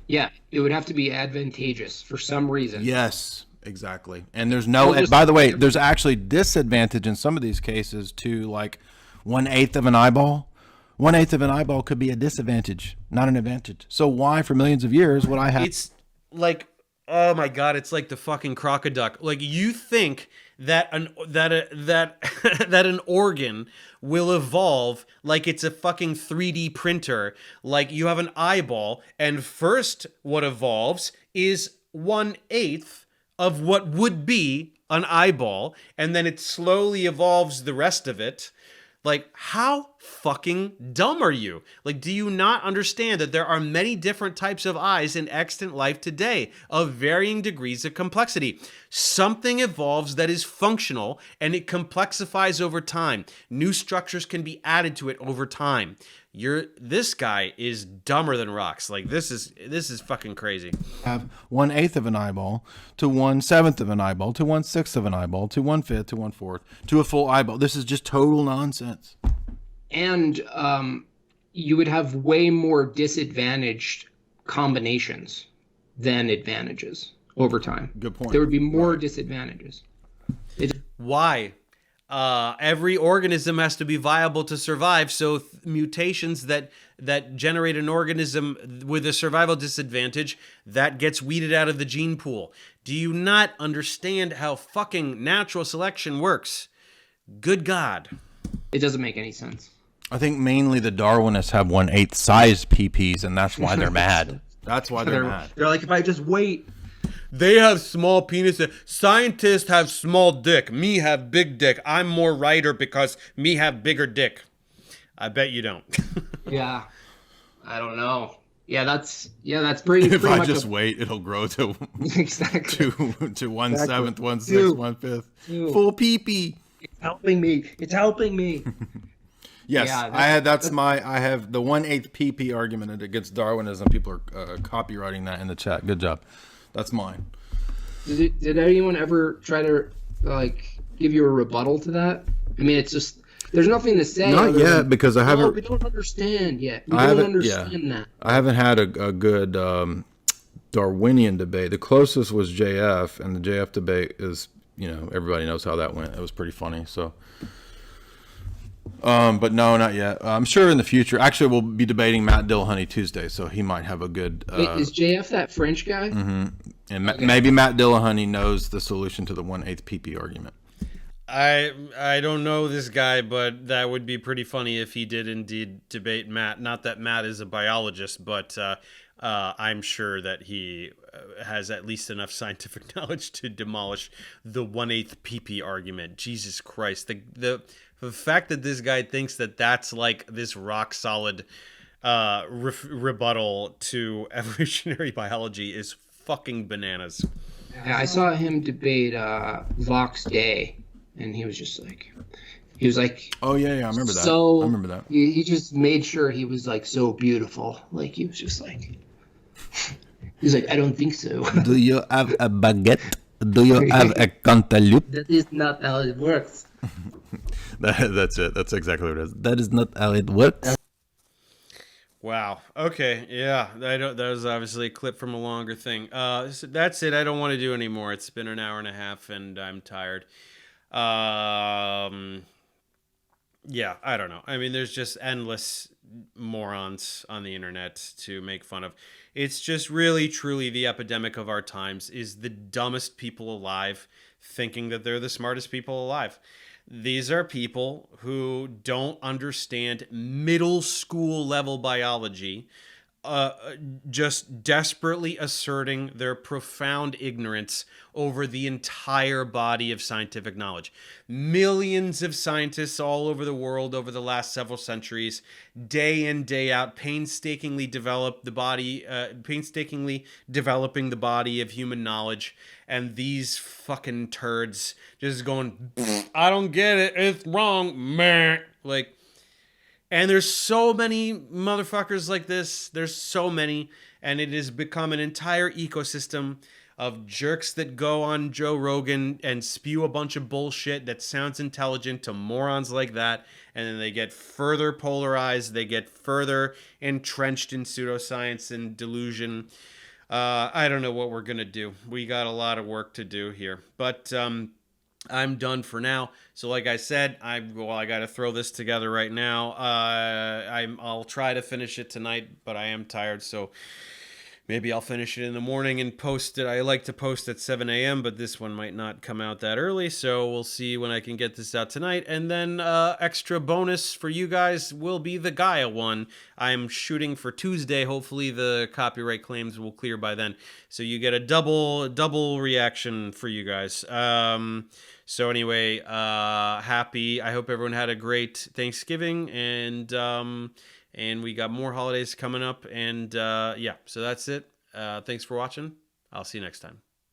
Yeah, it would have to be advantageous for some reason. Yes, exactly. And there's no, and by the way, there's actually disadvantage in some of these cases to like 1/8 of an eyeball. 1/8 of an eyeball could be a disadvantage, not an advantage. So why for millions of years would I have? It's like, oh my God, it's like the fucking crocoduck. Like, you think that an organ will evolve like it's a fucking 3D printer. Like, you have an eyeball, and first what evolves is 1/8 of what would be an eyeball, and then it slowly evolves the rest of it. Like, how fucking dumb are you? Like, do you not understand that there are many different types of eyes in extant life today of varying degrees of complexity? Something evolves that is functional and it complexifies over time. New structures can be added to it over time. This guy is dumber than rocks. Like, this is fucking crazy. Have 1/8 of an eyeball to 1/7 of an eyeball to 1/6 of an eyeball to 1/5 to 1/4 to a full eyeball. This is just total nonsense. And you would have way more disadvantaged combinations than advantages over time. Good point. There would be more disadvantages. Why? Every organism has to be viable to survive, so mutations that generate an organism with a survival disadvantage, that gets weeded out of the gene pool. Do you not understand how fucking natural selection works? Good God. It doesn't make any sense. I think mainly the Darwinists have 1/8 size PPs, and that's why they're mad. That's why they're mad. They're like, if I just wait. They have small penises. Scientists have small dick. Me have big dick. I'm more righter because me have bigger dick. I bet you don't. Yeah. I don't know. Yeah, that's pretty. If pretty I much just wait, it'll grow to exactly to 1/7, 1/6, Dude. 1/5. Dude. Full PP. It's helping me. It's helping me. Yes, Yeah, I have the 1/8 PP argument against Darwinism. People are copywriting that in the chat. Good job. That's mine. Did anyone ever try to like give you a rebuttal to that? I mean, it's just there's nothing to say. Not yet, because I haven't. We don't understand yet. We I don't haven't- understand that. I haven't had a good Darwinian debate. The closest was JF, and the JF debate is, everybody knows how that went. It was pretty funny. So, but no, not yet. I'm sure in the future. Actually, we'll be debating Matt Dillahunty Tuesday, so he might have a good. Wait, is JF that French guy? Mm-hmm. And maybe Matt Dillahunty knows the solution to the 1/8 PP argument. I don't know this guy, but that would be pretty funny if he did indeed debate Matt. Not that Matt is a biologist, but I'm sure that he has at least enough scientific knowledge to demolish the 1/8 PP argument. Jesus Christ. The fact that this guy thinks that that's like this rock solid rebuttal to evolutionary biology is fucking bananas. Yeah, I saw him debate Vox Day, and he was like, Oh yeah, I remember that. So I remember that. He just made sure he was like so beautiful. Like he was just like, he's like, I don't think so. Do you have a baguette? Do you have a cantaloupe? That is not how it works. That's it. That's exactly what it is. That is not how it works. Wow. Okay. Yeah. That was obviously a clip from a longer thing. So that's it. I don't want to do anymore. It's been an hour and a half, and I'm tired. Yeah. I don't know. I mean, there's just endless morons on the internet to make fun of. It's just really, truly the epidemic of our times is the dumbest people alive thinking that they're the smartest people alive. These are people who don't understand middle school level biology, just desperately asserting their profound ignorance over the entire body of scientific knowledge. Millions of scientists all over the world over the last several centuries, day in, day out, painstakingly developing the body of human knowledge, and these fucking turds just going, I don't get it, it's wrong, meh. Like, and there's so many motherfuckers like this. There's so many. And it has become an entire ecosystem of jerks that go on Joe Rogan and spew a bunch of bullshit that sounds intelligent to morons like that. And then they get further polarized. They get further entrenched in pseudoscience and delusion. I don't know what we're going to do. We got a lot of work to do here. But I'm done for now. So like I said, I got to throw this together right now. I'll try to finish it tonight, but I am tired, so maybe I'll finish it in the morning and post it. I like to post at 7 a.m., but this one might not come out that early, so we'll see when I can get this out tonight. And then extra bonus for you guys will be the Gaia one. I'm shooting for Tuesday. Hopefully the copyright claims will clear by then. So you get a double reaction for you guys. So anyway, I hope everyone had a great Thanksgiving, and we got more holidays coming up, and yeah, so that's it. Thanks for watching. I'll see you next time.